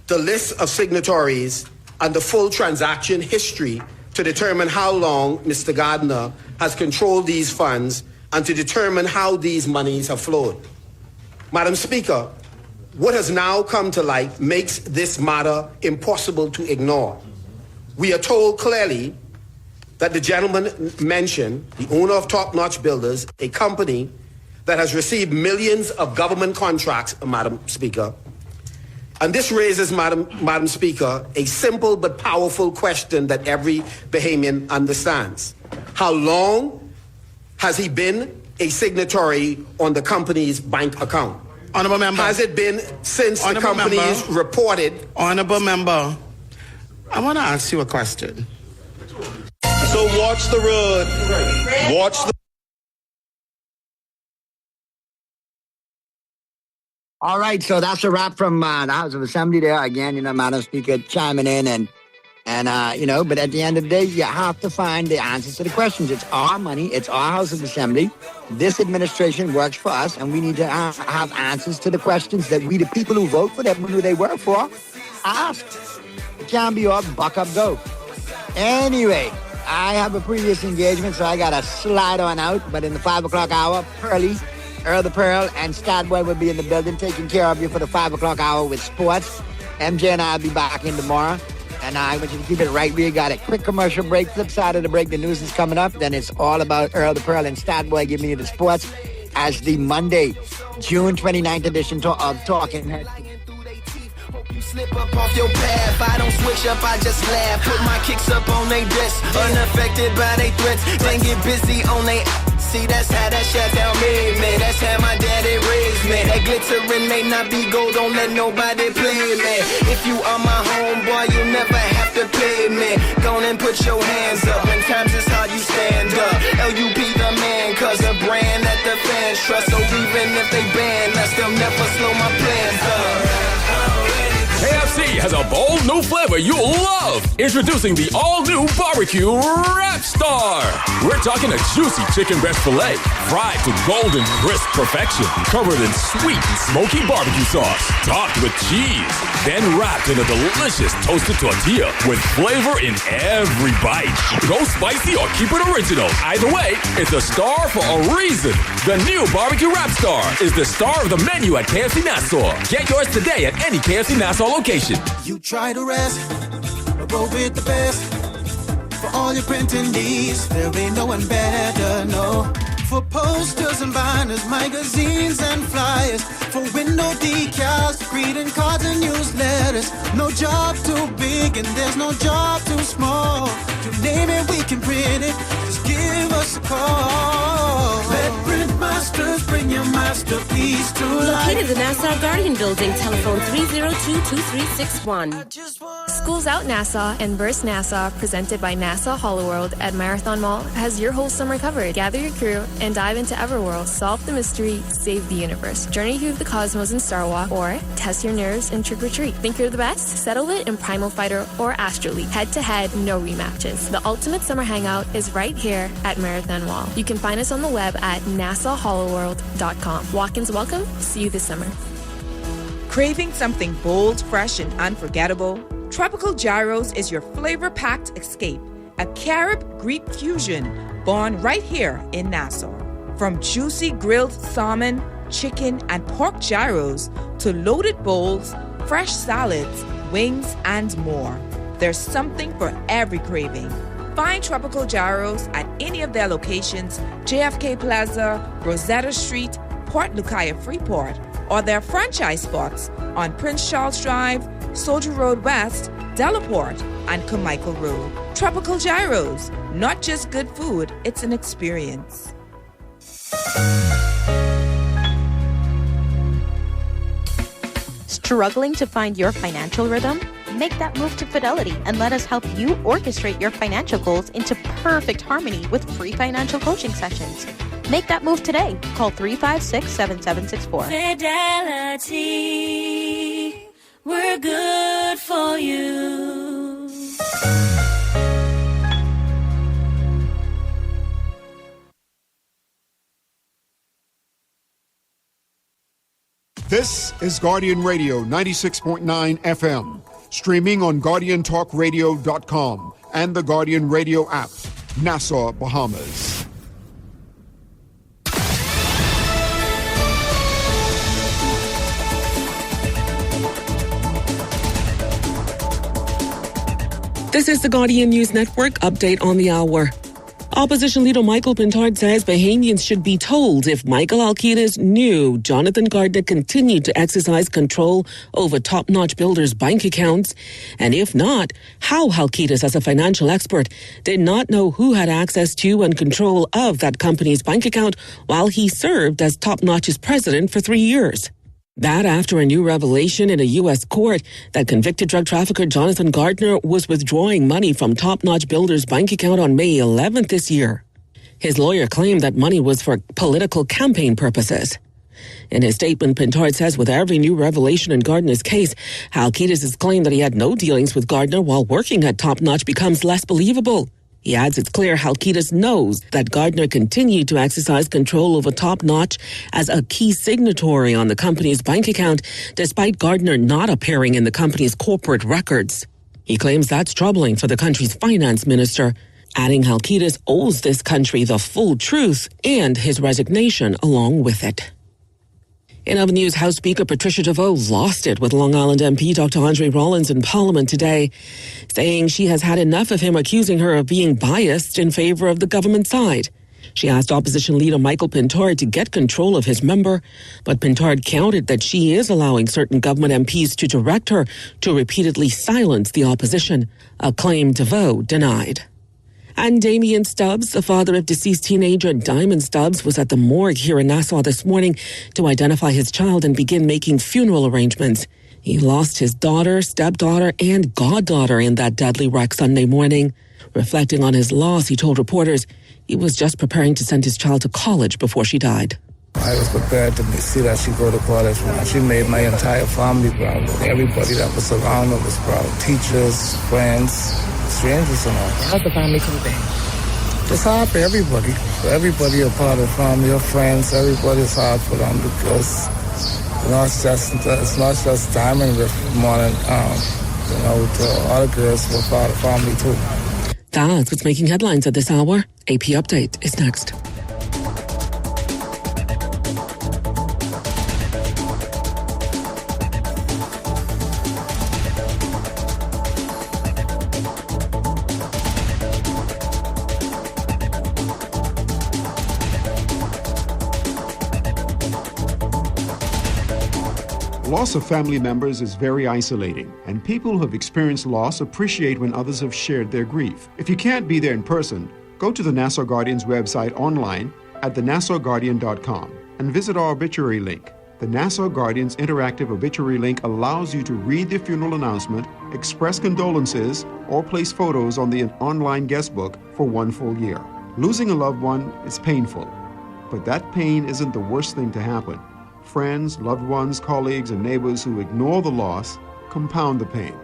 the list of signatories, and the full transaction history to determine how long Mr. Gardner has controlled these funds and to determine how these monies have flowed. Madam Speaker, what has now come to light makes this matter impossible to ignore. We are told clearly that the gentleman mentioned, the owner of Top Notch Builders, a company that has received millions of government contracts, Madam Speaker. And this raises, Madam Speaker, a simple but powerful question that every Bahamian understands. How long has he been a signatory on the company's bank account? Honourable Member. Has it been since the company's reported? Honourable Member, I want to ask you a question. So watch the road. Watch the... All right, so that's a wrap from the House of Assembly there. Again, Madam Speaker chiming in and but at the end of the day, you have to find the answers to the questions. It's our money. It's our House of Assembly. This administration works for us, and we need to have answers to the questions that we, the people who vote for them, who they work for, ask. It can't be all buck up, go. Anyway, I have a previous engagement, so I got to slide on out. But in the 5 o'clock hour, Earl the Pearl and Statboy will be in the building taking care of you for the 5 o'clock hour with sports. MJ and I will be back in tomorrow. And I want you to keep it right where you got it. Quick commercial break. Flip side of the break, the news is coming up. Then it's all about Earl the Pearl and Statboy giving you the sports as the Monday, June 29th edition of Talking Heads. Slip up off your path, I don't switch up, I just laugh. Put my kicks up on they disc, unaffected by they threats. Then get busy on they... See, that's how that shut down made me. That's how my daddy raised me. That glittering may not be gold, don't let nobody play me. If you are my homeboy, you'll never have to pay me. Go on and put your hands up. When times is hard, you stand up. LUP the man, cause a brand that the fans trust. So even if they ban us, they'll never slow my plans up. KFC has a bold new flavor you'll love. Introducing the all-new Barbecue Rap Star. We're talking a juicy chicken breast filet, fried to golden crisp perfection, covered in sweet and smoky barbecue sauce, topped with cheese, then wrapped in a delicious toasted tortilla with flavor in every bite. Go spicy or keep it original. Either way, it's a star for a reason. The new Barbecue Rap Star is the star of the menu at KFC Nassau. Get yours today at any KFC Nassau location. You try to rest, roll with the best. For all your printing needs, there ain't no one better, no. For posters and banners, magazines and flyers. For window decals, greeting cards and newsletters. No job too big and there's no job too small. To name it, we can print it. Just give us a call. Let Printmasters bring your masterpiece to life. Located in the Nassau Guardian Building, telephone 302-2361. Schools Out Nassau and Burst Nassau, presented by Nassau Holloworld at Marathon Mall, has your whole summer covered. Gather your crew and dive into Everworld, solve the mystery, save the universe, journey through the cosmos in Star Walk, or test your nerves in Trick or Treat. Think you're the best? Settle it in Primal Fighter or Astro League. Head to head, no rematches. The ultimate summer hangout is right here at Marathon Mall. You can find us on the web at NassauHolloworld.com. Walk-ins welcome. See you this summer. Craving something bold, fresh, and unforgettable? Tropical Gyros is your flavor-packed escape. A Carib-Greek fusion born right here in Nassau. From juicy grilled salmon, chicken, and pork gyros to loaded bowls, fresh salads, wings, and more. There's something for every craving. Find Tropical Gyros at any of their locations, JFK Plaza, Rosetta Street, Port Lucaya Freeport, or their franchise spots on Prince Charles Drive, Soldier Road West, Delaport, and Carmichael Road. Tropical Gyros, not just good food, it's an experience. Struggling to find your financial rhythm? Make that move to Fidelity and let us help you orchestrate your financial goals into perfect harmony with free financial coaching sessions. Make that move today. Call 356-7764. Fidelity, we're good for you. This is Guardian Radio 96.9 FM, streaming on GuardianTalkRadio.com and the Guardian Radio app, Nassau, Bahamas. This is the Guardian News Network update on the hour. Opposition leader Michael Pintard says Bahamians should be told if Michael Alkeidas knew Jonathan Gardner continued to exercise control over top-notch builders' bank accounts, and if not, how Alkeidas, as a financial expert, did not know who had access to and control of that company's bank account while he served as top-notch's president for 3 years. That after a new revelation in a U.S. court that convicted drug trafficker Jonathan Gardner was withdrawing money from top-notch builder's bank account on May 11th this year. His lawyer claimed that money was for political campaign purposes. In his statement, Pintard says with every new revelation in Gardner's case, Alkeidas' claim that he had no dealings with Gardner while working at top-notch becomes less believable. He adds it's clear Alkeidas knows that Gardner continued to exercise control over Top-Notch as a key signatory on the company's bank account, despite Gardner not appearing in the company's corporate records. He claims that's troubling for the country's finance minister, adding Alkeidas owes this country the full truth and his resignation along with it. In other news, House Speaker Patricia DeVoe lost it with Long Island MP Dr. Andre Rollins in Parliament today, saying she has had enough of him accusing her of being biased in favor of the government side. She asked opposition leader Michael Pintard to get control of his member, but Pintard countered that she is allowing certain government MPs to direct her to repeatedly silence the opposition, a claim DeVoe denied. And Damian Stubbs, the father of deceased teenager Diamond Stubbs, was at the morgue here in Nassau this morning to identify his child and begin making funeral arrangements. He lost his daughter, stepdaughter, and goddaughter in that deadly wreck Sunday morning. Reflecting on his loss, he told reporters he was just preparing to send his child to college before she died. I was prepared to see that she go to college. She made my entire family proud. Everybody that was around her was proud. Teachers, friends, strangers and all. How's the family coping? It's hard for everybody. Everybody a part of the family, your friends, everybody's hard for them because it's not just Diamond this morning. The other girls were part of the family too. That's what's making headlines at this hour. AP Update is next. Loss of family members is very isolating, and people who have experienced loss appreciate when others have shared their grief. If you can't be there in person, go to the Nassau Guardian's website online at thenassauguardian.com and visit our obituary link. The Nassau Guardian's interactive obituary link allows you to read the funeral announcement, express condolences, or place photos on the online guest book for 1 full year. Losing a loved one is painful, but that pain isn't the worst thing to happen. Friends, loved ones, colleagues, and neighbors who ignore the loss compound the pain.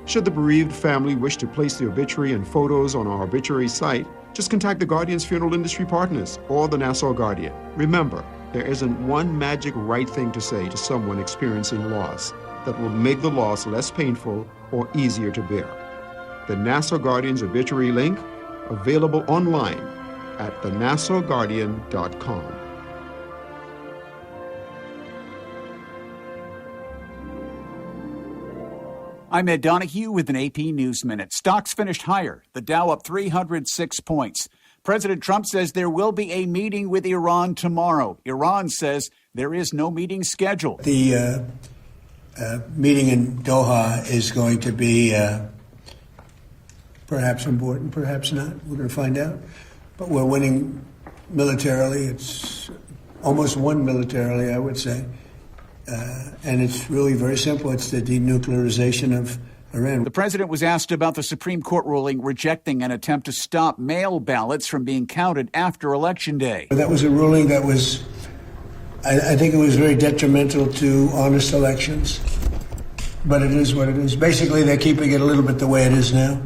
Should the bereaved family wish to place the obituary and photos on our obituary site, just contact the Guardian's Funeral Industry Partners or the Nassau Guardian. Remember, there isn't one magic right thing to say to someone experiencing loss that will make the loss less painful or easier to bear. The Nassau Guardian's obituary link, available online at thenassauguardian.com. I'm Ed Donahue with an AP News Minute. Stocks finished higher. The Dow up 306 points. President Trump says there will be a meeting with Iran tomorrow. Iran says there is no meeting scheduled. The meeting in Doha is going to be perhaps important, perhaps not. We're going to find out. But we're winning militarily. It's almost won militarily, I would say. And it's really very simple. It's the denuclearization of Iran. The president was asked about the Supreme Court ruling rejecting an attempt to stop mail ballots from being counted after Election Day. That was a ruling that was, I think it was very detrimental to honest elections. But it is what it is. Basically, they're keeping it a little bit the way it is now.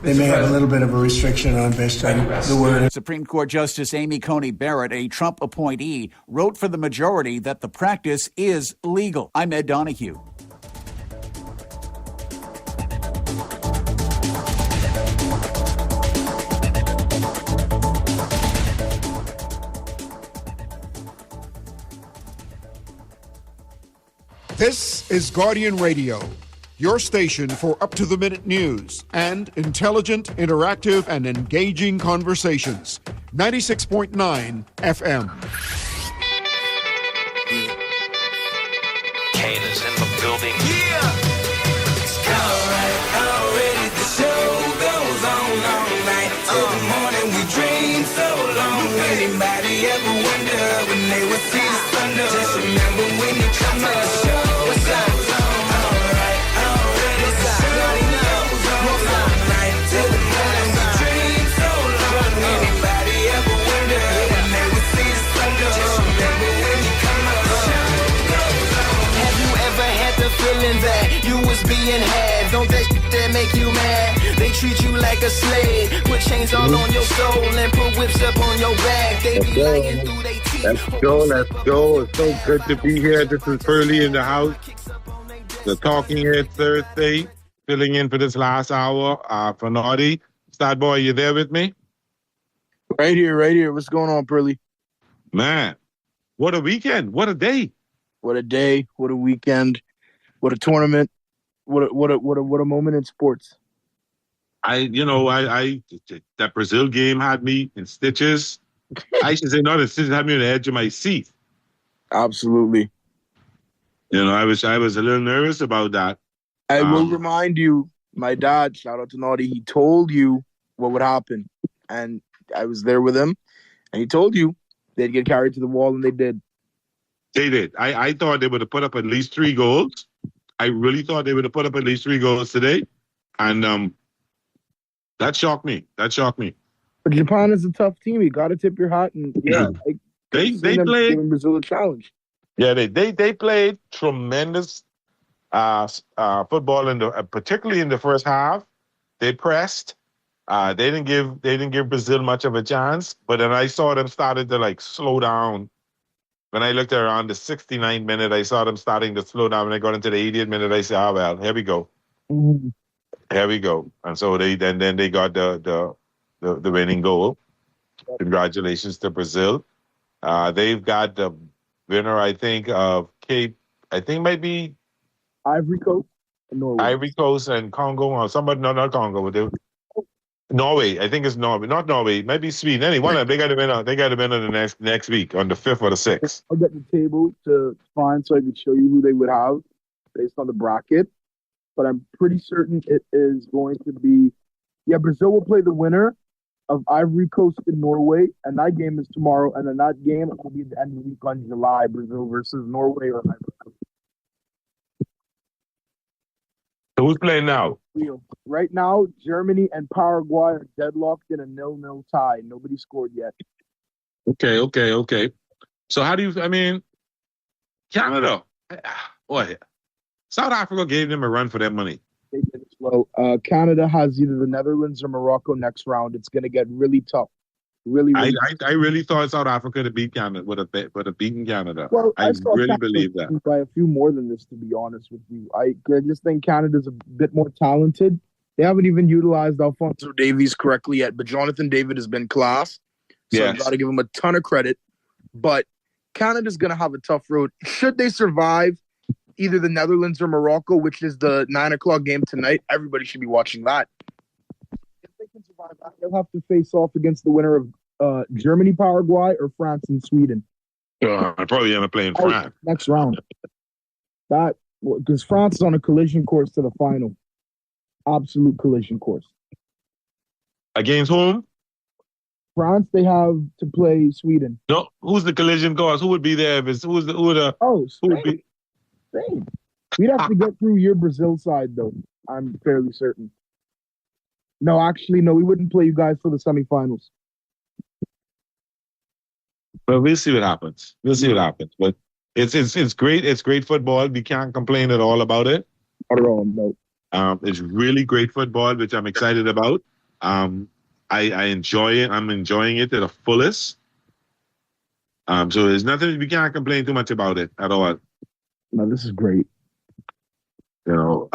They may have a little bit of a restriction on based on the word. Supreme Court Justice Amy Coney Barrett, a Trump appointee, wrote for the majority that the practice is legal. I'm Ed Donahue. This is Guardian Radio, your station for up-to-the-minute news and intelligent, interactive, and engaging conversations. 96.9 FM. Kane is in the building. Already the show goes on all night. Till the morning we dream so long. Anybody ever wonder when they would see the sun? Just remember when you come to the show. What's up? Alright, already the show goes on all night. Till the morning we dream so long. Anybody ever wonder when they would see the sun? Just remember when you come to the show goes on. Have you ever had the feeling that you was being had? Don't that shit that make you mad? They treat you like a slave, put chains all on your soul and put whips up on your back. They be lying through their teeth. Let's go. It's so good to be here. This is Pearly in the house. The Talking Head Thursday, filling in for this last hour for Naughty. Star Boy, you there with me? Right here. What's going on, Pearly? Man, what a weekend. What a day. What a day. What a weekend. What a tournament. What a moment in sports. That Brazil game had me in stitches. I should say not in stitches, had me on the edge of my seat. Absolutely. I was a little nervous about that. I will remind you, my dad, shout out to Naughty, he told you what would happen. And I was there with him. And he told you they'd get carried to the wall, and they did. They did. I thought they would have put up at least 3 goals. I really thought they would have put up at least 3 goals today. And that shocked me. But Japan is a tough team. You got to tip your hat. And they played Brazil a challenge. Yeah, they played tremendous football particularly in the first half. They pressed. They didn't give Brazil much of a chance. But then I saw them started to slow down. When I looked around the 69th minute, I saw them starting to slow down. When I got into the 80th minute, I said, well, here we go. Mm-hmm. Here we go. And so they got the winning goal. Congratulations to Brazil. They've got the winner, I think, of might be Ivory Coast and Norway. Ivory Coast and Congo, or somebody, no, not Congo. Norway. I think it's Norway. Not Norway. Maybe Sweden. Any one of them. They got to win. They got to win on the next week on the 5th or the 6th. I'll get the table to find so I can show you who they would have based on the bracket. But I'm pretty certain it is going to be. Yeah, Brazil will play the winner of Ivory Coast and Norway, and that game is tomorrow. And then that game will be at the end of the week on July. Brazil versus Norway or Ivory Coast. So who's playing now? Right now, Germany and Paraguay are deadlocked in a 0-0 tie. Nobody scored yet. Okay. So how do you? I mean, Canada. Boy, South Africa gave them a run for their money. They did it slow. Canada has either the Netherlands or Morocco next round. It's going to get really tough. Really. I really thought South Africa to beat Canada would have beaten Canada. Well, I really Canada believe that by a few more than this, to be honest with you. I just think Canada's a bit more talented. They haven't even utilized Alphonso Davies correctly yet, but Jonathan David has been class. So I've got to give him a ton of credit. But Canada's going to have a tough road. Should they survive either the Netherlands or Morocco, which is the 9:00 game tonight, everybody should be watching that. If they can survive that, they'll have to face off against the winner of Germany, Paraguay, or France and Sweden. I probably end up playing France next round. That because France is on a collision course to the final. Absolute collision course. Against whom? France, they have to play Sweden. No, who's the collision course? Who would be there? Who would be? Spain. We'd have to get through your Brazil side, though. I'm fairly certain. No, actually, no. We wouldn't play you guys for the semifinals. Well, we'll see what happens. But it's great. It's great football. We can't complain at all about it. Not at all, no. It's really great football, which I'm excited about. I enjoy it. I'm enjoying it to the fullest. So there's nothing, we can't complain too much about it at all. No, this is great. You know,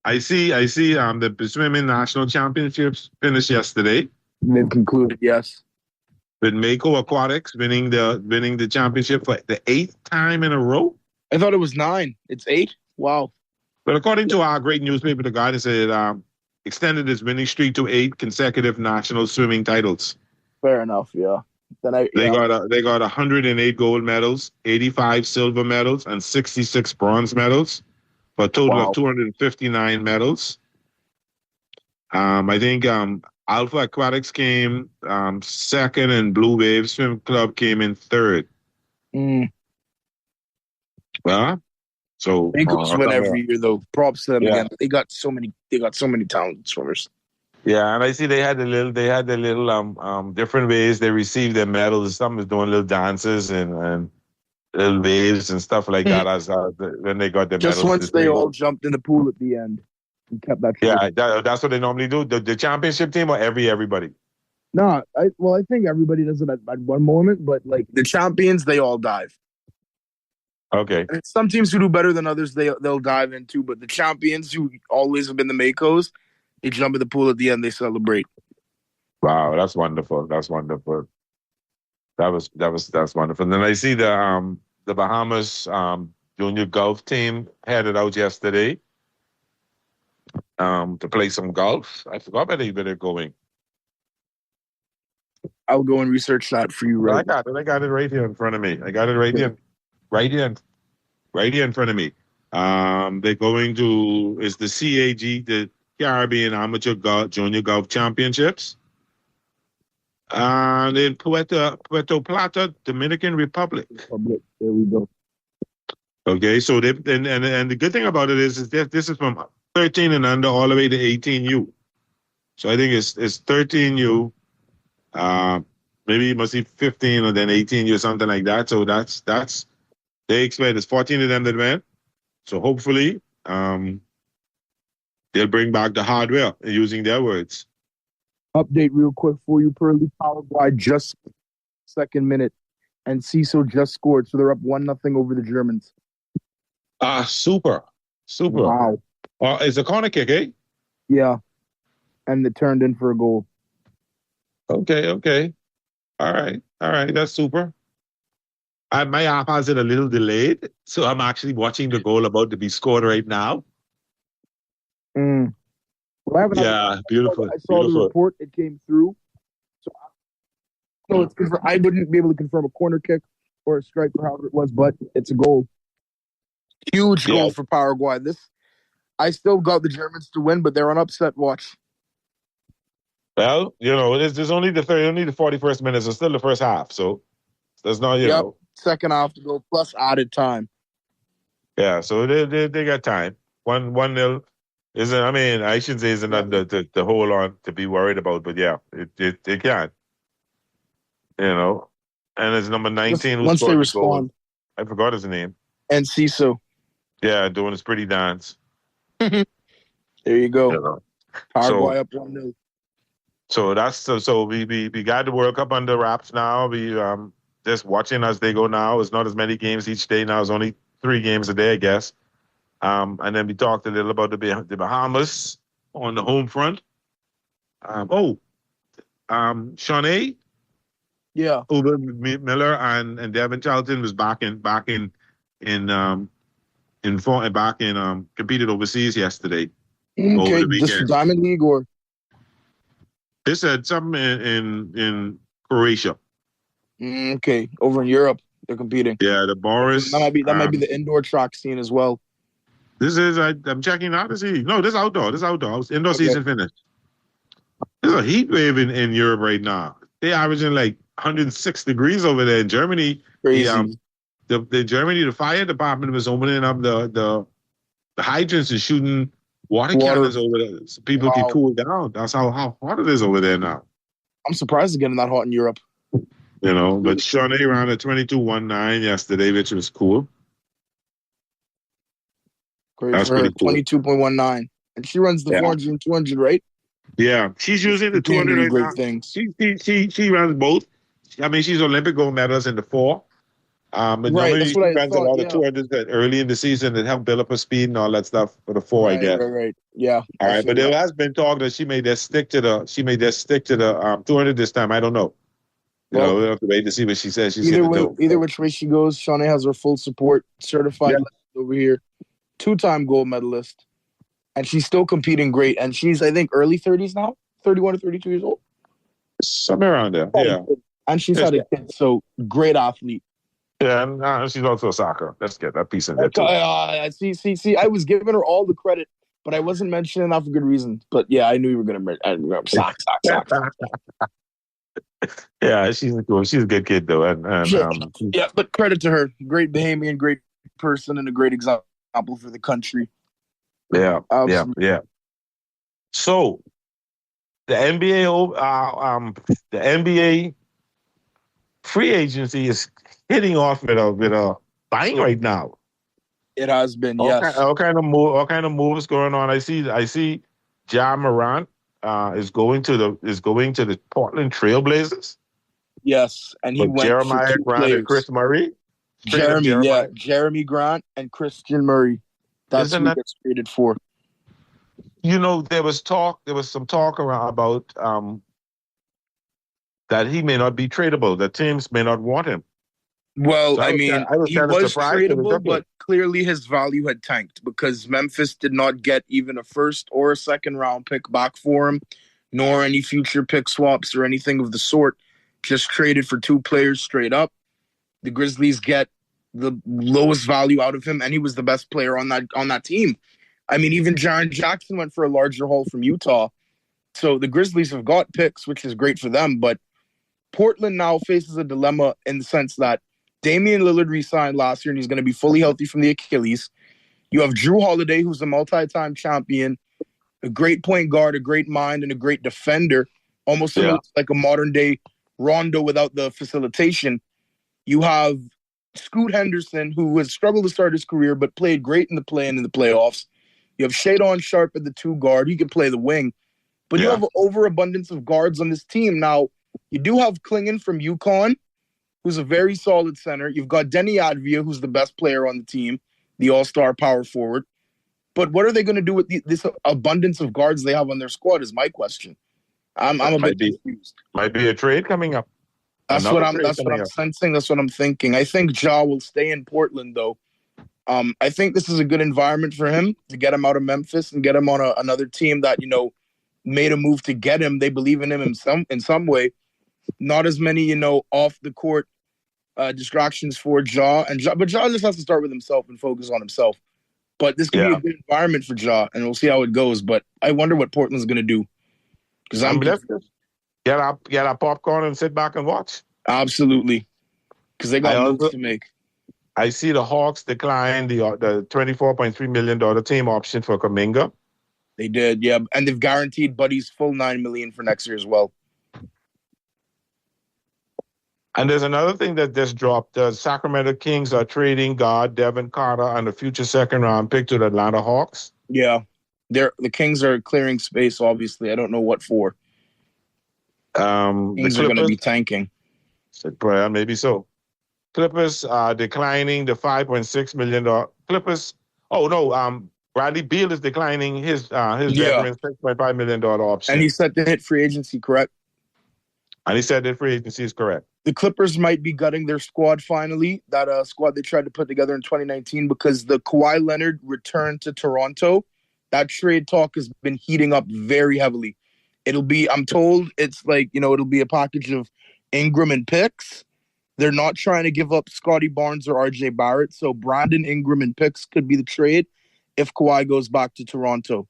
I see the swimming national championships finished yesterday. They've concluded, yes. With Mako Aquatics winning the championship for the 8th time in a row. I thought it was 9. It's 8? Wow. But according to our great newspaper, The Guardian said extended his winning streak to 8 consecutive national swimming titles. Fair enough, yeah. They got 108 gold medals, 85 silver medals, and 66 bronze medals, for a total of 259 medals. I think Alpha Aquatics came second, and Blue Wave Swim Club came in third. Well, so Eagles win every year, though. Props to them again. They got so many talented swimmers. Yeah, and I see they had the little different ways they received their medals. Some was doing little dances and little waves and stuff like that as when they got their medals. Just once they all jumped in the pool at the end and kept that. Yeah, that's what they normally do. The championship team or everybody. No, I think everybody does it at one moment, but like the champions, they all dive. Okay. And some teams who do better than others, they'll dive into, but the champions who always have been the Makos, they jump in the pool at the end. They celebrate. Wow, that's wonderful. That's wonderful. That's wonderful. And then I see the Bahamas junior golf team headed out yesterday to play some golf. I forgot where they're going. I'll go and research that for you. Right? I got it right here in front of me. I got it right here in front of me. They're going to the CAG, the Caribbean Amateur Junior Golf Championships. And in Puerto Plata, Dominican Republic. There we go. Okay, so and the good thing about it is that this is from 13 and under all the way to 18U. So I think it's 13U, maybe you must see 15 or then 18U or something like that. So that's they expect there's 14 of them that went. So hopefully they'll bring back the hardware, using their words. Update real quick for you. Pearly Paraguay just second minute, and CISO just scored, so they're up 1-0 over the Germans. Super. Wow. It's a corner kick, eh? Yeah, and it turned in for a goal. Okay. All right. That's super. My app has it a little delayed, so I'm actually watching the goal about to be scored right now. I haven't beautiful. I saw the report. It came through. So it's I wouldn't be able to confirm a corner kick or a strike or however it was, but it's a goal. Huge goal for Paraguay. I still got the Germans to win, but they're on upset watch. Well, there's only the 41st minute, so still the first half. So there's not, second half to go plus added time. Yeah, so they got time. 1-0 isn't. I mean, I shouldn't say isn't the whole on to be worried about, but yeah, it can. And it's number 19 once they respond. I forgot his name. And Ciso. Yeah, doing his pretty dance. There you go. Paraguay up 1-0. So so we got the World Cup under wraps now. We just watching as they go now. It's not as many games each day now. It's only 3 games a day, I guess. And then we talked a little about the Bahamas on the home front. Shawnee. Yeah. Uber Miller and Devin Charlton was back in competed overseas yesterday. Okay, just Diamond League or? They said something in Croatia. Okay, over in Europe they're competing. Yeah, the Boris. That might be the indoor track scene as well. This is I'm checking out to see. No, this outdoor. Indoor season finished. There's a heat wave in Europe right now. They're averaging like 106 degrees over there in Germany. Crazy. The Germany, the fire department was opening up the hydrants and shooting water cannons over there so people can cool down. That's how hot it is over there now. I'm surprised it's getting that hot in Europe. But Shawnee ran a 22.19 yesterday, which was cool. Great. That's pretty cool. 22.19. And she runs the 400 and 200, right? Yeah. She's using the 200 right great now. Things. She runs both. I mean, she's Olympic gold medalist in the 4. But normally she runs a lot of 200s early in the season to help build up her speed and all that stuff for the 4, I guess. Right. Yeah. All right, but there has been talk that she may just stick to the 200 this time. I don't know. We'll have to wait to see what she says. Either which way she goes, Shawnee has her full support, certified over here, 2-time gold medalist, and she's still competing great. And she's, I think, early 30s now, 31 or 32 years old. Somewhere around there, yeah. And she's had a kid, so great athlete. Yeah, and she's also a soccer. Let's get that piece in there too. See, I was giving her all the credit, but I wasn't mentioning that for good reason. But yeah, I knew you were going to socks. Yeah, she's a good kid though, and but credit to her. Great Bahamian, great person, and a great example for the country. Yeah. So, the NBA free agency is hitting off with a bang right now. It has been, yes. All kind of moves going on. I see Ja Morant is going to the Portland Trailblazers. Yes, and he went Jeremiah Grant and Chris Murray. Jeremy Grant and Christian Murray. That's who gets traded for. There was some talk around about that he may not be tradable. That teams may not want him. Well, so he was tradable, but clearly his value had tanked because Memphis did not get even a first or a second round pick back for him, nor any future pick swaps or anything of the sort. Just traded for 2 players straight up. The Grizzlies get the lowest value out of him, and he was the best player on that team. I mean, even Jaren Jackson went for a larger haul from Utah. So the Grizzlies have got picks, which is great for them, but Portland now faces a dilemma in the sense that Damian Lillard re-signed last year, and he's going to be fully healthy from the Achilles. You have Drew Holiday, who's a multi-time champion, a great point guard, a great mind, and a great defender, almost like a modern-day Rondo without the facilitation. You have Scoot Henderson, who has struggled to start his career, but played great in the play-in and in the playoffs. You have Shadon Sharpe at the 2 guard. He can play the wing. But you have an overabundance of guards on this team. Now, you do have Klingon from UConn, who's a very solid center. You've got Denny Advia, who's the best player on the team, the all-star power forward. But what are they going to do with this abundance of guards they have on their squad is my question. I'm a bit confused. Might be a trade coming up. That's what I'm sensing. That's what I'm thinking. I think Ja will stay in Portland, though. I think this is a good environment for him to get him out of Memphis and get him on another team that, made a move to get him. They believe in him in some way. Not as many, off the court distractions for Ja. But Ja just has to start with himself and focus on himself. But this could be a good environment for Ja, and we'll see how it goes. But I wonder what Portland's going to do. Because get our popcorn and sit back and watch. Absolutely. Because they got moves to make. I see the Hawks decline the $24.3 million team option for Kuminga. They did, yeah. And they've guaranteed Buddy's full $9 million for next year as well. And there's another thing that just dropped. The Sacramento Kings are trading guard Devin Carter and a future second-round pick to the Atlanta Hawks. Yeah. The Kings are clearing space, obviously. I don't know what for. Kings are going to be tanking. Maybe so. Clippers are declining the $5.6 million. Clippers. Oh, no. Bradley Beal is declining his veteran $6.5 million option. And he said to hit free agency, correct? And he said that free agency is correct. The Clippers might be gutting their squad finally, that squad they tried to put together in 2019, because the Kawhi Leonard returned to Toronto. That trade talk has been heating up very heavily. I'm told it's like, it'll be a package of Ingram and picks. They're not trying to give up Scotty Barnes or RJ Barrett, so Brandon Ingram and picks could be the trade if Kawhi goes back to Toronto.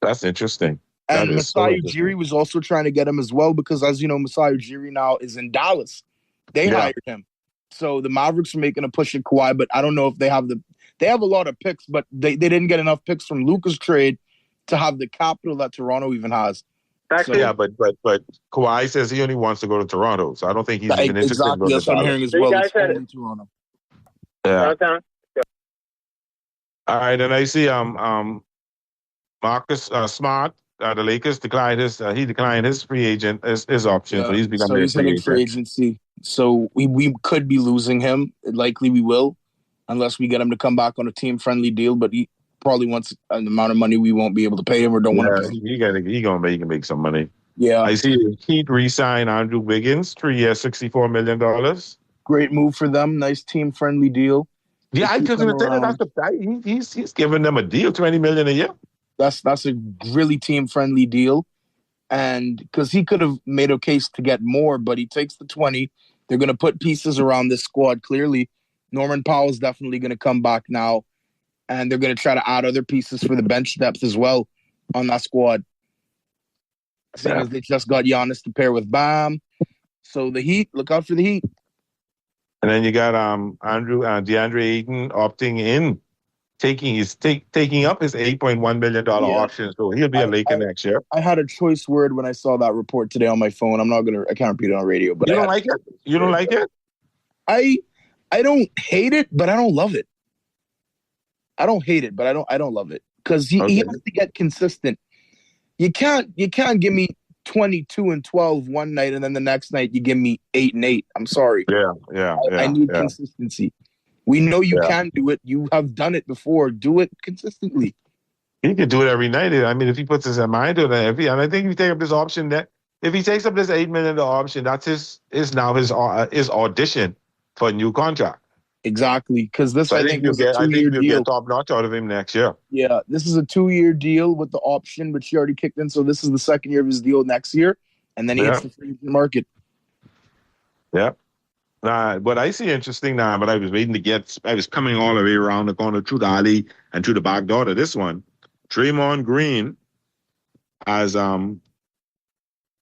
That's interesting. And Masai Ujiri was also trying to get him as well because, as you know, Masai Ujiri now is in Dallas. They hired him. So the Mavericks are making a push at Kawhi, but I don't know if they have they have a lot of picks, but they didn't get enough picks from Luka's trade to have the capital that Toronto even has. But Kawhi says he only wants to go to Toronto, so I don't think he's even interested in going that's to what I'm hearing as well. In Toronto. Yeah. All right, and I see Marcus Smart, the Lakers declined his free agent his option, so he's becoming free agency. So we could be losing him. Likely we will, unless we get him to come back on a team friendly deal. But he probably wants an amount of money we won't be able to pay him or don't want to pay. He can make some money. Yeah, I see the Heat re-sign Andrew Wiggins, 3 years, $64 million. Great move for them. Nice team friendly deal. Yeah, because he's giving them a deal, $20 million a year. That's a really team friendly deal, and because he could have made a case to get more, but he takes the 20. They're going to put pieces around this squad. Clearly, Norman Powell is definitely going to come back now, and they're going to try to add other pieces for the bench depth as well on that squad. Seeing as they just got Giannis to pair with Bam, so the Heat, look out for the Heat. And then you got DeAndre Ayton opting in, taking up his $8.1 million option, so he'll be a Laker next year. I had a choice word when I saw that report today on my phone. I can't repeat it on radio. But you don't like it? You don't like it? I don't hate it, but I don't love it. I don't hate it, but I don't love it because he has to get consistent. You can't give me 22 and 12 one night and then the next night you give me 8 and 8. I'm sorry. Yeah. I need consistency. We know you can do it. You have done it before. Do it consistently. He can do it every night. I mean, if he puts his mind to it, and I think if you take up this option, that if he takes up this $8 million option, that's his audition for a new contract. Exactly, because this I think is a 2-year deal. Get top notch out of him next year. Yeah, this is a 2-year deal with the option, which he already kicked in. So this is the second year of his deal next year, and then he hits the free market. Yeah. What I see interesting now, but I was coming all the way around the corner through the alley and through the back door to this one. Draymond Green has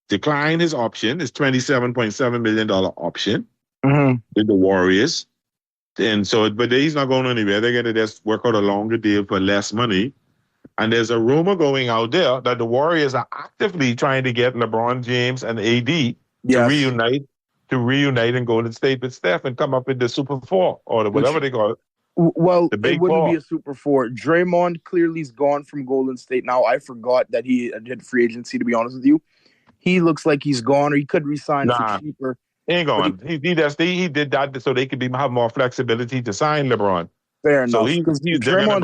declined his option, his $27.7 million option with the Warriors. And so, but he's not going anywhere. They're going to just work out a longer deal for less money. And there's a rumor going out there that the Warriors are actively trying to get LeBron James and AD to reunite in Golden State with Steph and come up with the Super Four or whatever they call it. Well, it wouldn't be a Super Four. Draymond clearly is gone from Golden State now. I forgot that he did free agency, to be honest with you. He looks like he's gone, or he could resign for cheaper. He ain't going. He did that so they could have more flexibility to sign LeBron. Fair enough. So they're going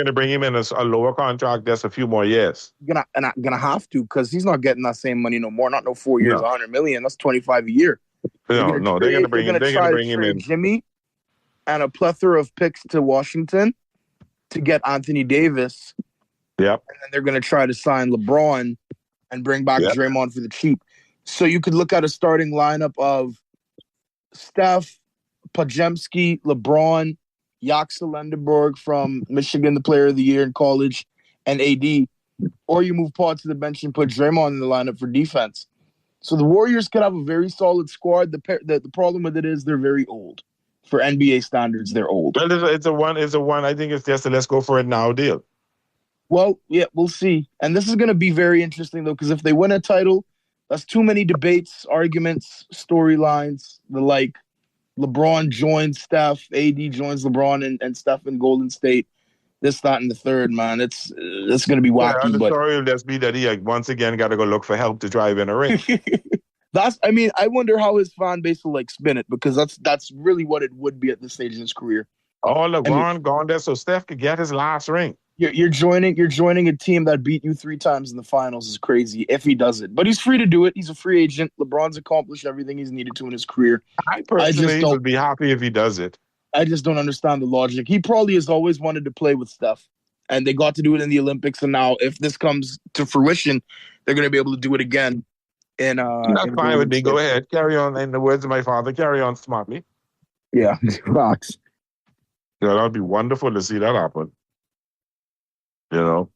to bring him in a lower contract that's a few more years. Gonna have to, because he's not getting that same money no more. Not no 4 years, $100 million. That's $25 a year. No, they're going to bring him in. Jimmy. and a plethora of picks to Washington to get Anthony Davis. Yep. And then they're going to try to sign LeBron and bring back Draymond for the cheap. So you could look at a starting lineup of Steph, Podziemski, LeBron, Jaxa Lenderborg from Michigan, the player of the year in college, and AD. Or you move Paul to the bench and put Draymond in the lineup for defense. So the Warriors could have a very solid squad. The problem with it is they're very old. For NBA standards, they're old. Well, it's a one. I think it's just a let's go for it now deal. Well, yeah, we'll see. And this is going to be very interesting, though, because if they win a title, that's too many debates, arguments, storylines, the like. LeBron joins Steph, AD joins LeBron and Steph in Golden State. This, that, and the third, man. It's going to be wacky. Yeah, the but story will just be that he once again got to go look for help to drive in a ring. I wonder how his fan base will spin it, because that's really what it would be at this stage in his career. All LeBron gone there so Steph could get his last ring. You're joining a team that beat you 3 times in the finals is crazy if he does it. But he's free to do it. He's a free agent. LeBron's accomplished everything he's needed to in his career. I personally would be happy if he does it. I just don't understand the logic. He probably has always wanted to play with Steph, and they got to do it in the Olympics. And now, if this comes to fruition, they're going to be able to do it again. And that's fine with me. Go ahead, carry on. In the words of my father, carry on smartly. Yeah, Fox. Yeah, that'd be wonderful to see that happen. You know,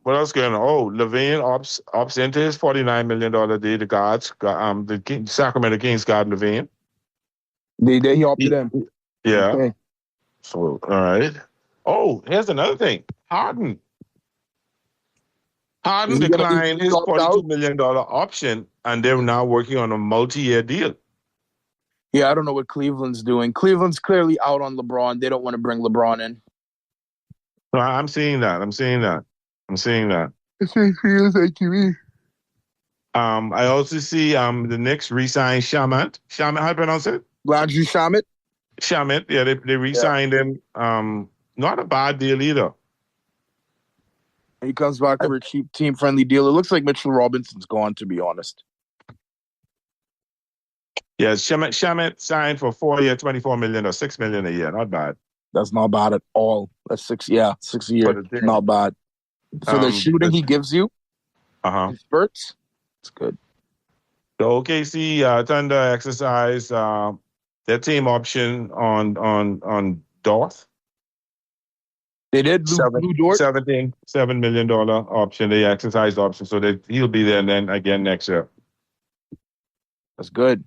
what else going on? Oh, LaVine opts into his $49 million deal. The guards, the Sacramento Kings guard LaVine. He opted in. Yeah. Okay. So, all right. Oh, here's another thing. Harden declined his $42 million option, and they're now working on a multi-year deal. Yeah, I don't know what Cleveland's doing. Cleveland's clearly out on LeBron. They don't want to bring LeBron in. No, I'm seeing that. It feels like to me. I also see the Knicks re-signed Shamet. Shamet, how do you pronounce it? Landry Shamet. Shamet, yeah, they re-signed him. Not a bad deal either. He comes back for a cheap, team-friendly deal. It looks like Mitchell Robinson's gone, to be honest. Yes, Shamet signed for 4 years, $24 million or $6 million a year. Not bad. That's not bad at all. That's 6 a year. Not bad. For the shooting he gives you, spurts, it's good. The OKC Thunder exercised their team option on Dorth. They did. Lou Dort? $7 million option. They exercised the option, so he'll be there and then again next year. That's good.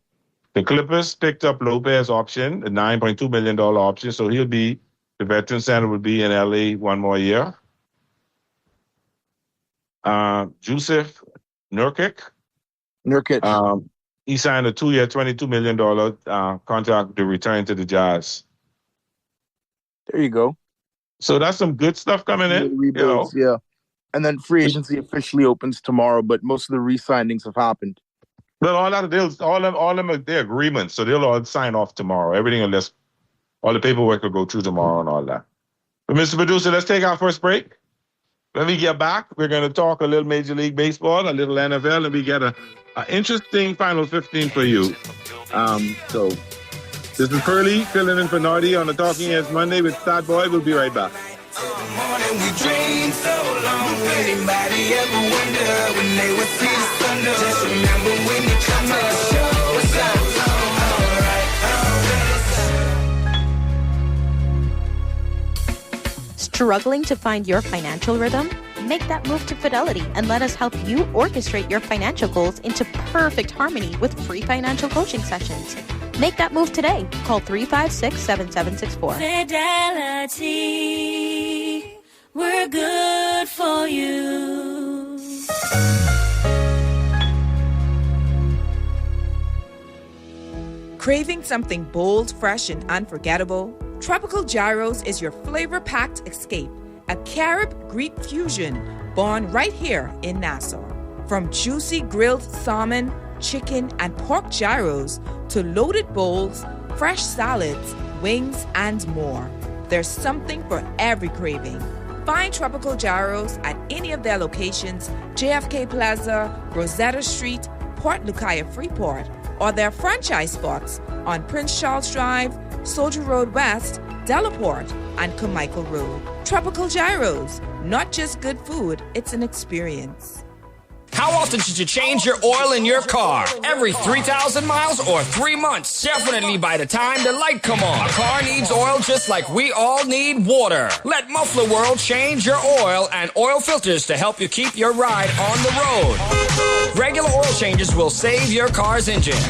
The Clippers picked up Lopez option, a $9.2 million option, so the veteran center will be in LA one more year. Jusuf Nurkic. He signed a 2-year, $22 million contract to return to the Jazz. There you go. So that's some good stuff coming in. Rebuilds, yeah. And then free agency officially opens tomorrow, but most of the re-signings have happened. But all of them are their agreements, so they'll all sign off tomorrow. Everything unless all the paperwork will go through tomorrow and all that. But Mr. Producer, let's take our first break. When we get back, we're going to talk a little Major League Baseball, a little NFL, and we get an interesting Final 15 for you. So this is Curly filling in for Nardi on the Talking Heads Monday with Stat Boy. We'll be right back. We dreamed so long. Anybody ever wonder when they would see the sun? Just remember when you come to the show. What's up? Struggling to find your financial rhythm? Make that move to Fidelity and let us help you orchestrate your financial goals into perfect harmony with free financial coaching sessions. Make that move today. Call 356-7764. Fidelity, we're good for you. Craving something bold, fresh, and unforgettable? Tropical Gyros is your flavor-packed escape, a Carib-Greek fusion born right here in Nassau. From juicy grilled salmon, chicken, and pork gyros to loaded bowls, fresh salads, wings, and more. There's something for every craving. Find Tropical Gyros at any of their locations, JFK Plaza, Rosetta Street, Port Lucaya Freeport, or their franchise spots on Prince Charles Drive, Soldier Road West, Delaport, and Carmichael Road. Tropical Gyros, not just good food, it's an experience. How often should you change your oil in your car? Every 3,000 miles or 3 months? Definitely by the time the light come on. A car needs oil just like we all need water. Let Muffler World change your oil and oil filters to help you keep your ride on the road. Regular oil changes will save your car's engine.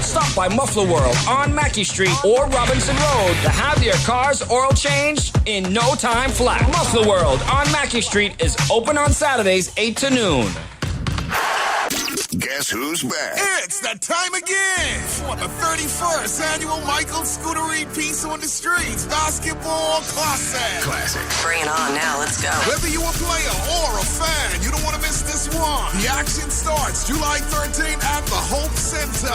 Stop by Muffler World on Mackey Street or Robinson Road to have your car's oil changed in no time flat. Muffler World on Mackey Street is open on Saturdays 8 to noon. Guess who's back? It's that time again for the 31st annual Michael Scudery Peace on the Streets Basketball Classic. Bring it on now, let's go. Whether you a player or a fan, you don't want to miss this one. The action starts July 13th at the Hope Center.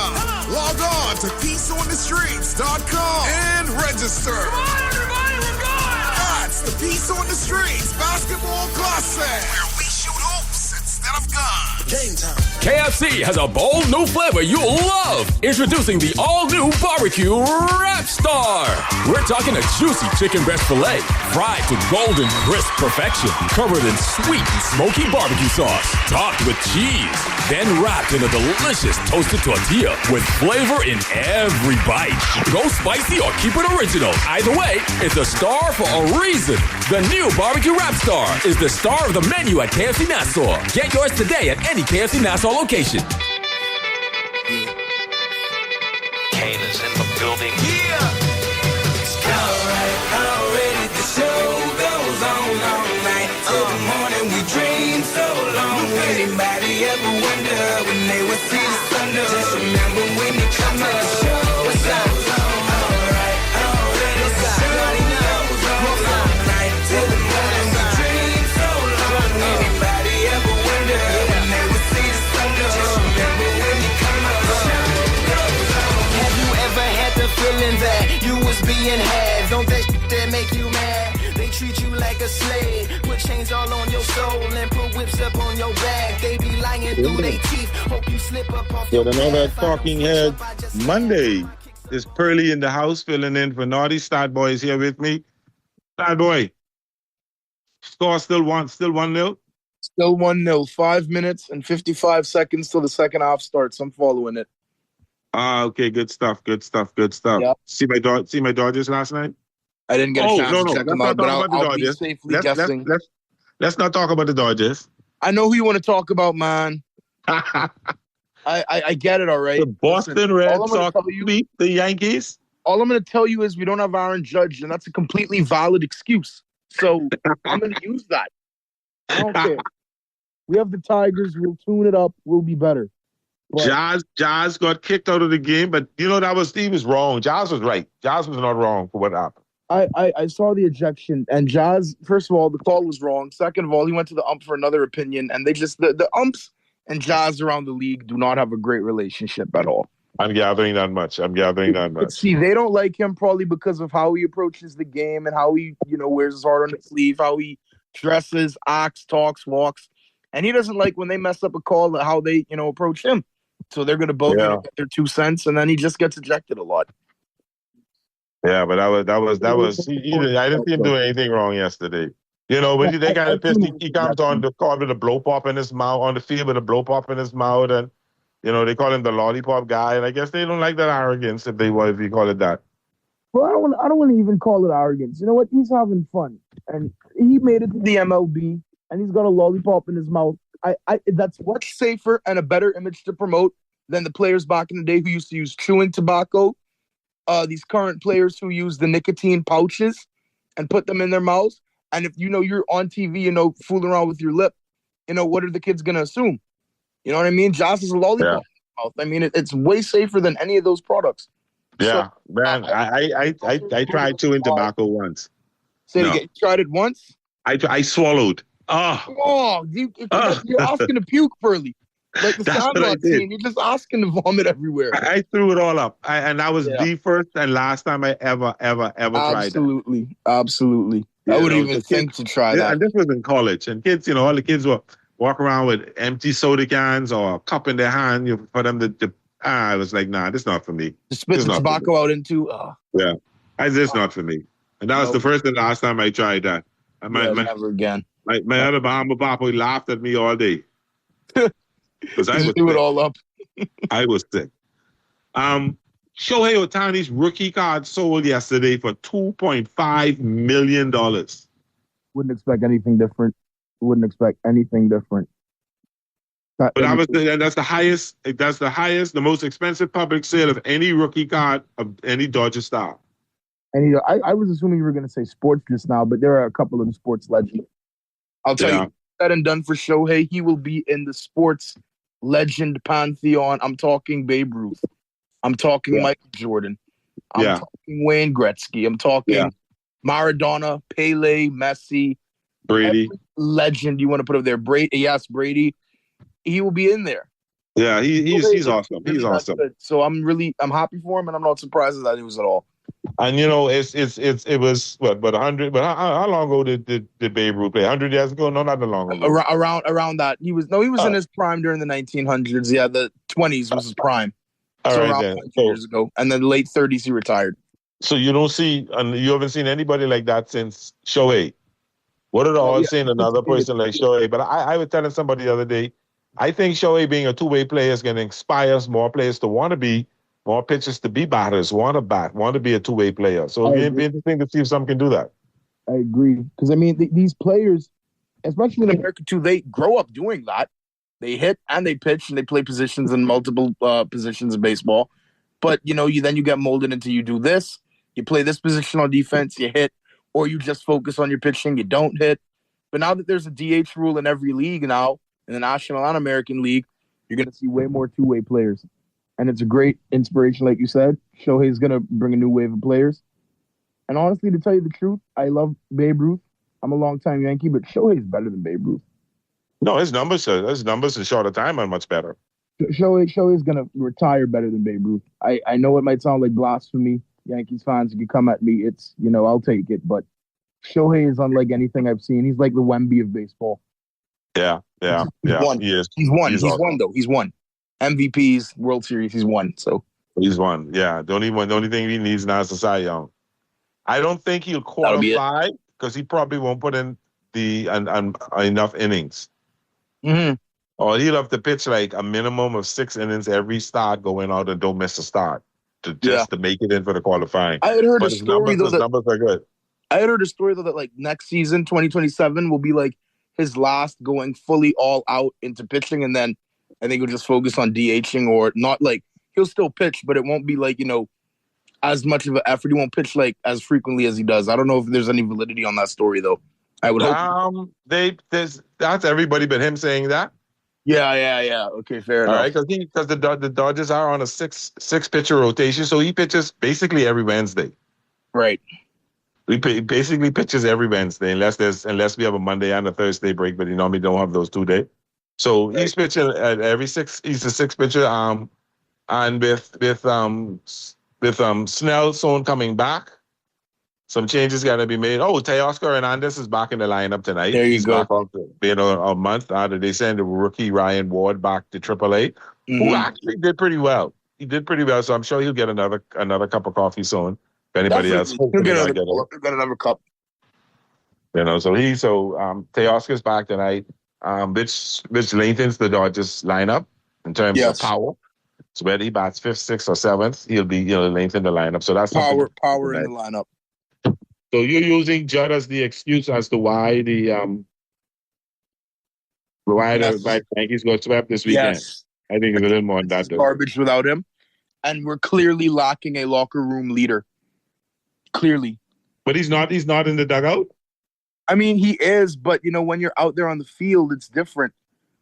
Log on to peaceonthestreets.com and register. Come on, everybody, we're going! That's the Peace on the Streets Basketball Classic, where we shoot hoops instead of guns. Game time. KFC has a bold new flavor you'll love. Introducing the all-new barbecue Rap Star. We're talking a juicy chicken breast filet, fried to golden crisp perfection, covered in sweet and smoky barbecue sauce, topped with cheese, then wrapped in a delicious toasted tortilla with flavor in every bite. Go spicy or keep it original. Either way, it's a star for a reason. The new barbecue Rap Star is the star of the menu at KFC Nassau. Get yours today at any KFC Nassau location. Kane is in the building. Already the show goes on all night. Till the morning we dream so long. Anybody ever wonder when they would see the sun? Just remember when you come to the show. What's up? Alright, already the show goes on all night. Till the morning we dream so long. Anybody ever wonder when they would see the sun? Just remember when you come to the show goes on. Have you ever had the feeling that you was being had? Don't that shit that make you mad? They treat you like a slave, put chains all on your soul and put whips up on your back. They be lying through their teeth, hope you slip up off your With another Talking Head Monday. Is Pearly in the house filling in for Naughty. Stat Boy is here with me. Stat Boy, score still 1-0? Still 1-0. 5 minutes and 55 seconds till the second half starts. I'm following it. Okay, good stuff. Yeah. See my Dodgers last night? I didn't get a chance to check them out, but I'll be safely guessing. Let's not talk about the Dodgers. I know who you want to talk about, man. I get it, all right. The Boston Red Sox beat the Yankees. All I'm going to tell you is we don't have Aaron Judge, and that's a completely valid excuse. So I'm going to use that. I don't care. We have the Tigers. We'll tune it up. We'll be better. But Jazz got kicked out of the game, but he was wrong. Jazz was right. Jazz was not wrong for what happened. I saw the ejection, and Jazz, first of all, the call was wrong. Second of all, he went to the ump for another opinion, and they just, the umps and Jazz around the league do not have a great relationship at all. I'm gathering that much. See, they don't like him probably because of how he approaches the game and how he, wears his heart on his sleeve, how he dresses, acts, talks, walks. And he doesn't like when they mess up a call, how they, approach him. So they're going to both get their 2 cents, and then he just gets ejected a lot. Yeah, but that was. I didn't see him do anything wrong yesterday. When they got pissed, he comes on the court with a blow pop in his mouth, on the field with a blow pop in his mouth, and they call him the lollipop guy. And I guess they don't like that arrogance if you call it that. Well, I don't want to even call it arrogance. You know what? He's having fun, and he made it to the MLB, and he's got a lollipop in his mouth. That's much safer and a better image to promote than the players back in the day who used to use chewing tobacco. These current players who use the nicotine pouches and put them in their mouths. And if you're on TV, fooling around with your lip, what are the kids going to assume? You know what I mean? Joss is a lollipop in his mouth. I mean, it's way safer than any of those products. Yeah, so, man, I tried chewing tobacco once. Say it again. You tried it once? I swallowed. You're asking to puke, Pearly. Like the Sandlot scene, you're just asking to vomit everywhere. I threw it all up, and that was the first and last time I ever tried that. Absolutely. I wouldn't even think to try that. And this was in college, and kids, all the kids were walking around with empty soda cans or a cup in their hand for them to I was like, nah, this is not for me. To spit the tobacco out into. Yeah. That's just not for me. And that was the first and last time I tried that. Never again. My other Bahama Papa laughed at me all day. Because I was do it all up. I was sick. Shohei Ohtani's rookie card sold yesterday for $2.5 million. Wouldn't expect anything different. But that's the highest. That's the highest, the most expensive public sale of any rookie card of any Dodger star. And I was assuming you were going to say sports just now, but there are a couple of the sports legends. I'll tell you, said and done for Shohei, he will be in the sports legend pantheon. I'm talking Babe Ruth. I'm talking Michael Jordan. I'm talking Wayne Gretzky. I'm talking Maradona, Pele, Messi, Brady. Every legend you want to put up there. Brady. He will be in there. Yeah, he's awesome. He's awesome. So I'm happy for him, and I'm not surprised at that news at all. And it was what, but 100. But how long ago did Babe Ruth play? 100 years ago? No, not that long ago. Around that. He was in his prime during the 1900s. Yeah, the 20s was his prime. All right, around then. 20 years ago, and then the late 30s he retired. So you haven't seen anybody like that since Shohei. What are the odds seeing another person like Shohei? But I was telling somebody the other day, I think Shohei being a two-way player is going to inspire more players to want to be, more pitchers to be batters, want to be a two-way player. So it'd be interesting to see if some can do that. I agree. Because, I mean, these players, especially in America, too, they grow up doing that. They hit and they pitch and they play positions in multiple positions in baseball. But, you get molded into you do this, you play this position on defense, you hit, or you just focus on your pitching, you don't hit. But now that there's a DH rule in every league now, in the National and American League, you're going to see way more two-way players. And it's a great inspiration, like you said. Shohei's going to bring a new wave of players. And honestly, to tell you the truth, I love Babe Ruth. I'm a longtime Yankee, but Shohei's better than Babe Ruth. No, his numbers in shorter time are much better. Shohei's going to retire better than Babe Ruth. I know it might sound like blasphemy. Yankees fans, if you come at me, it's, I'll take it. But Shohei is unlike anything I've seen. He's like the Wemby of baseball. Yeah. He's won. He is. He's won. He's He's awesome. won, though. He's won. MVPs, World Series, he's won. So he's won. Yeah. The only thing he needs now is a Cy Young. I don't think he'll qualify because he probably won't put in enough innings. Mm-hmm. Or he'll have to pitch like a minimum of 6 innings every start, going out and don't miss a start to make it in for the qualifying. I had heard a story his numbers are good. I had heard a story though that like next season, 2027, will be like his last going fully all out into pitching, and then I think he'll just focus on DHing, or not. Like he'll still pitch, but it won't be like as much of an effort. He won't pitch like as frequently as he does. I don't know if there's any validity on that story though. I would hope. That's everybody but him saying that. Yeah. Okay, fair enough. All right, because the Dodgers are on a six pitcher rotation, so he pitches basically every Wednesday. Right. He basically pitches every Wednesday, unless we have a Monday and a Thursday break, but he normally don't have those 2 days. So he's pitching at every 6. He's a 6 pitcher. And with Snell soon coming back, some changes got to be made. Oh, Teoscar Hernandez is back in the lineup tonight. There you go. Back after being a month after they sent the rookie Ryan Ward back to AAA, who actually did pretty well. He did pretty well, so I'm sure he'll get another cup of coffee soon. If anybody else, he'll get another cup. So Teoscar's back tonight, which lengthens the Dodgers lineup in terms of power. So whether he bats 5th, 6th, or 7th, he'll be lengthen the lineup. So that's power in the lineup. So you're using Judd as the excuse as to why the Yankees got swept this weekend. Yes. I think it's a little more than that. Garbage without him, and we're clearly lacking a locker room leader. Clearly, but he's not in the dugout. I mean, he is, but when you're out there on the field, it's different.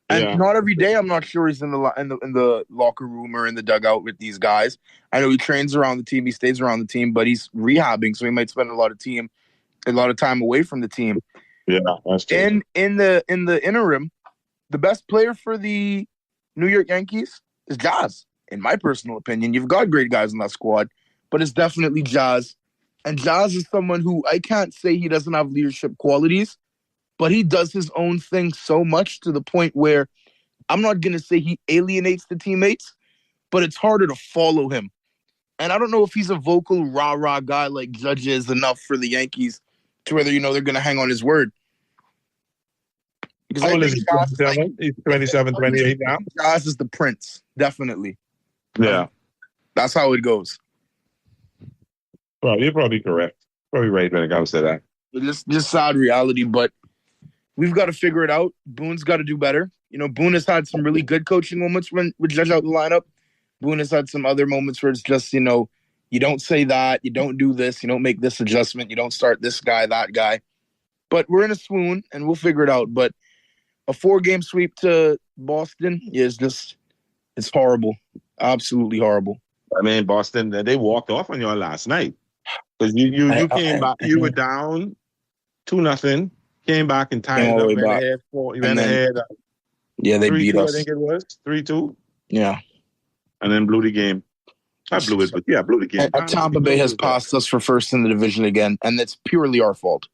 And not every day, I'm not sure he's in the locker room or in the dugout with these guys. I know he trains around the team, he stays around the team, but he's rehabbing, so he might spend a lot of time away from the team. Yeah, that's true. In the interim, the best player for the New York Yankees is Jazz. In my personal opinion, you've got great guys in that squad, but it's definitely Jazz. And Jazz is someone who I can't say he doesn't have leadership qualities, but he does his own thing so much to the point where I'm not going to say he alienates the teammates, but it's harder to follow him. And I don't know if he's a vocal rah-rah guy like Judge is enough for the Yankees to whether, they're going to hang on his word. Because he's 27, he's 27, 28 now. Josh is the prince, definitely. Yeah. That's how it goes. Well, you're probably correct. Probably right when it comes to that. Just sad reality, but we've got to figure it out. Boone's got to do better. Boone has had some really good coaching moments with Judge out the lineup. Boone has had some other moments where it's just, you don't say that, you don't do this, you don't make this adjustment, you don't start this guy, that guy. But we're in a swoon, and we'll figure it out. But a 4-game sweep to Boston is just, it's horrible. Absolutely horrible. I mean, Boston, they walked off on you last night. Because you came back, you were down 2-0, came back and tied up. You ran ahead. Yeah, they beat us. I think it was 3-2. Yeah. And then blew the game. I blew it, but blew the game. Tampa Bay has passed us for first in the division again, and it's purely our fault.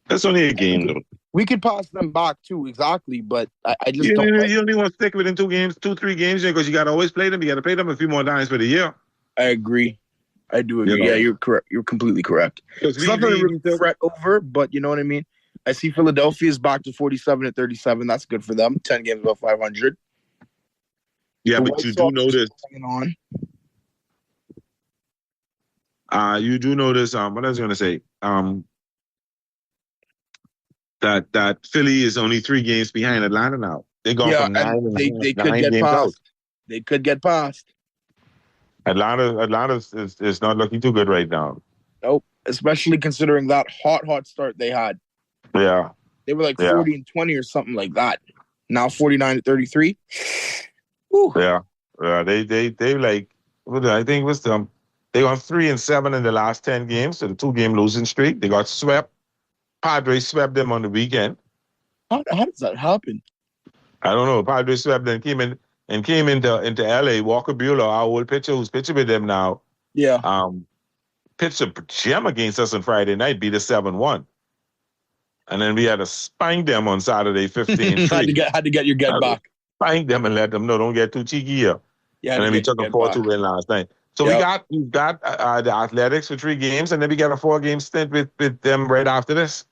That's only a game, though. We could pass them back, too, exactly, but I just don't. You only want to stick within 2-3 games, because you got to always play them. You got to play them a few more times for the year. I agree. I do agree. Yeah, you're correct. You're completely correct. It's not going to really fret over, but you know what I mean? I see Philadelphia is back to 47-37. That's good for them. 10 games above 500. Yeah, but you do notice. You do notice. What I was going to say. That Philly is only 3 games behind Atlanta now. They're going from 9 they could get past. Out. They could get past. Atlanta is not looking too good right now. Nope, especially considering that hot start they had. Yeah. They were like 40-20 or something like that. Now 49-33. Yeah. They like, I think it was them. They got 3-7 in the last 10 games, so the 2-game losing streak. They got swept. Padres swept them on the weekend. How does that happen? I don't know. Padres swept them, came into LA. Walker Buehler, our old pitcher who's pitching with them now. Yeah. Pitched a gem against us on Friday night, beat us 7-1. And then we had to spank them on Saturday, 15-3. had to get your get back. Spank them and let them know, don't get too cheeky here. Yeah, and then we took a 4-2 win last night. So we got the Athletics for 3 games, and then we got a 4-game stint with them right after this.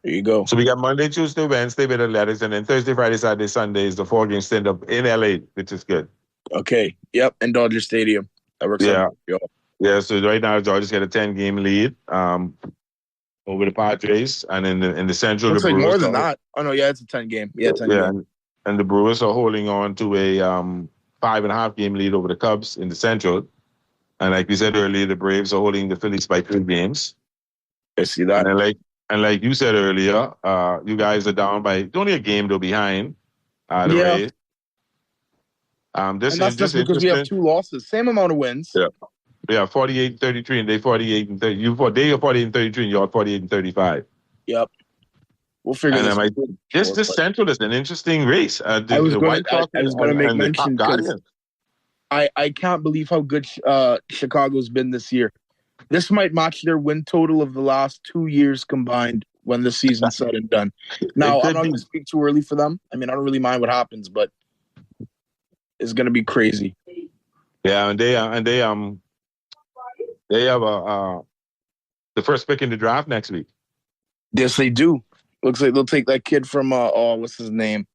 There you go. So we got Monday, Tuesday, Wednesday with Athletics, and then Thursday, Friday, Saturday, Sunday is the 4-game stint up in LA, which is good. Okay. Yep. And Dodger Stadium. That works out. Yeah. So right now, Dodgers got a 10-game lead over the Padres, and in the Central, looks the like Brewers more than that. Oh no, yeah, it's a 10-game. Yeah, 10-game. And the Brewers are holding on to a 5.5-game lead over the Cubs in the Central. And like we said earlier, the Braves are holding the Phillies by 3 games. I see that. And like you said earlier, you guys are down by only a game though behind the Rays. And that's just because we have 2 losses, same amount of wins. Yeah, 48-33, and they 48-30. They are 48-33, and you're 48-35. Yep. We'll figure this out. This Central is an interesting race. I was going to make mention because I can't believe how good Chicago's been this year. This might match their win total of the last 2 years combined when the season's said and done. Now, I'm not going to speak too early for them. I mean, I don't really mind what happens, but it's going to be crazy. Yeah, and they have the first pick in the draft next week. Yes, they do. Looks like they'll take that kid from what's his name?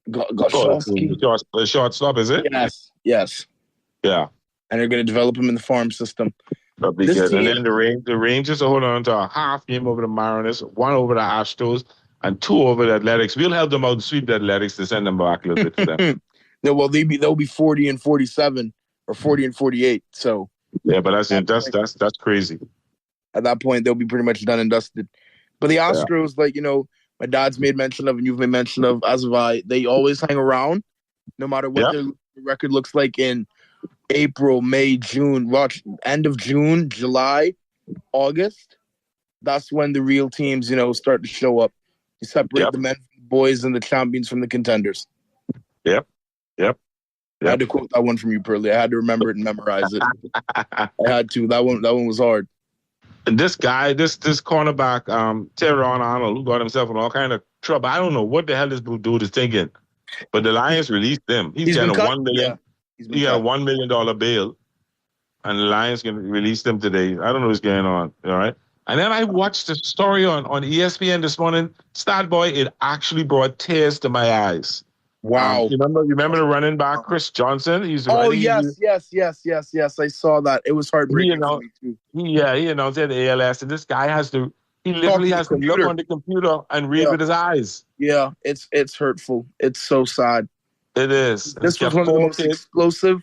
The shortstop, is it? Yes. Yeah. And they're going to develop him in the farm system. That'll be good. And then the Rangers are holding on to a half game over the Mariners, 1 over the Astros, and 2 over the Athletics. We'll help them out and sweep the Athletics to send them back a little bit to them. Well, they'll be 40-47 or 40-48. So yeah, but that's crazy. At that point, they'll be pretty much done and dusted. But the Astros, my dad's made mention of, and you've made mention of, as have I, they always hang around, no matter what their record looks like in April, May, June, end of June, July, August. That's when the real teams, start to show up. You separate the men from the boys and the champions from the contenders. Yep. I had to quote that one from you, Pearly. I had to remember it and memorize it. I had to. That one was hard. And this guy, this cornerback, Teron Arnold, who got himself in all kind of trouble. I don't know what the hell this dude is thinking, but the Lions released him. He's getting $1 million. He got a $1 million bail, and the Lions can release them today. I don't know what's going on. All right. And then I watched the story on ESPN this morning. Stat Boy, it actually brought tears to my eyes. Wow. You remember the running back, Chris Johnson? Yes. I saw that. It was heartbreaking for me too. He announced at the ALS, and this guy literally has to look on the computer and read with his eyes. Yeah, it's hurtful. It's so sad. It is. This was one of the most explosive,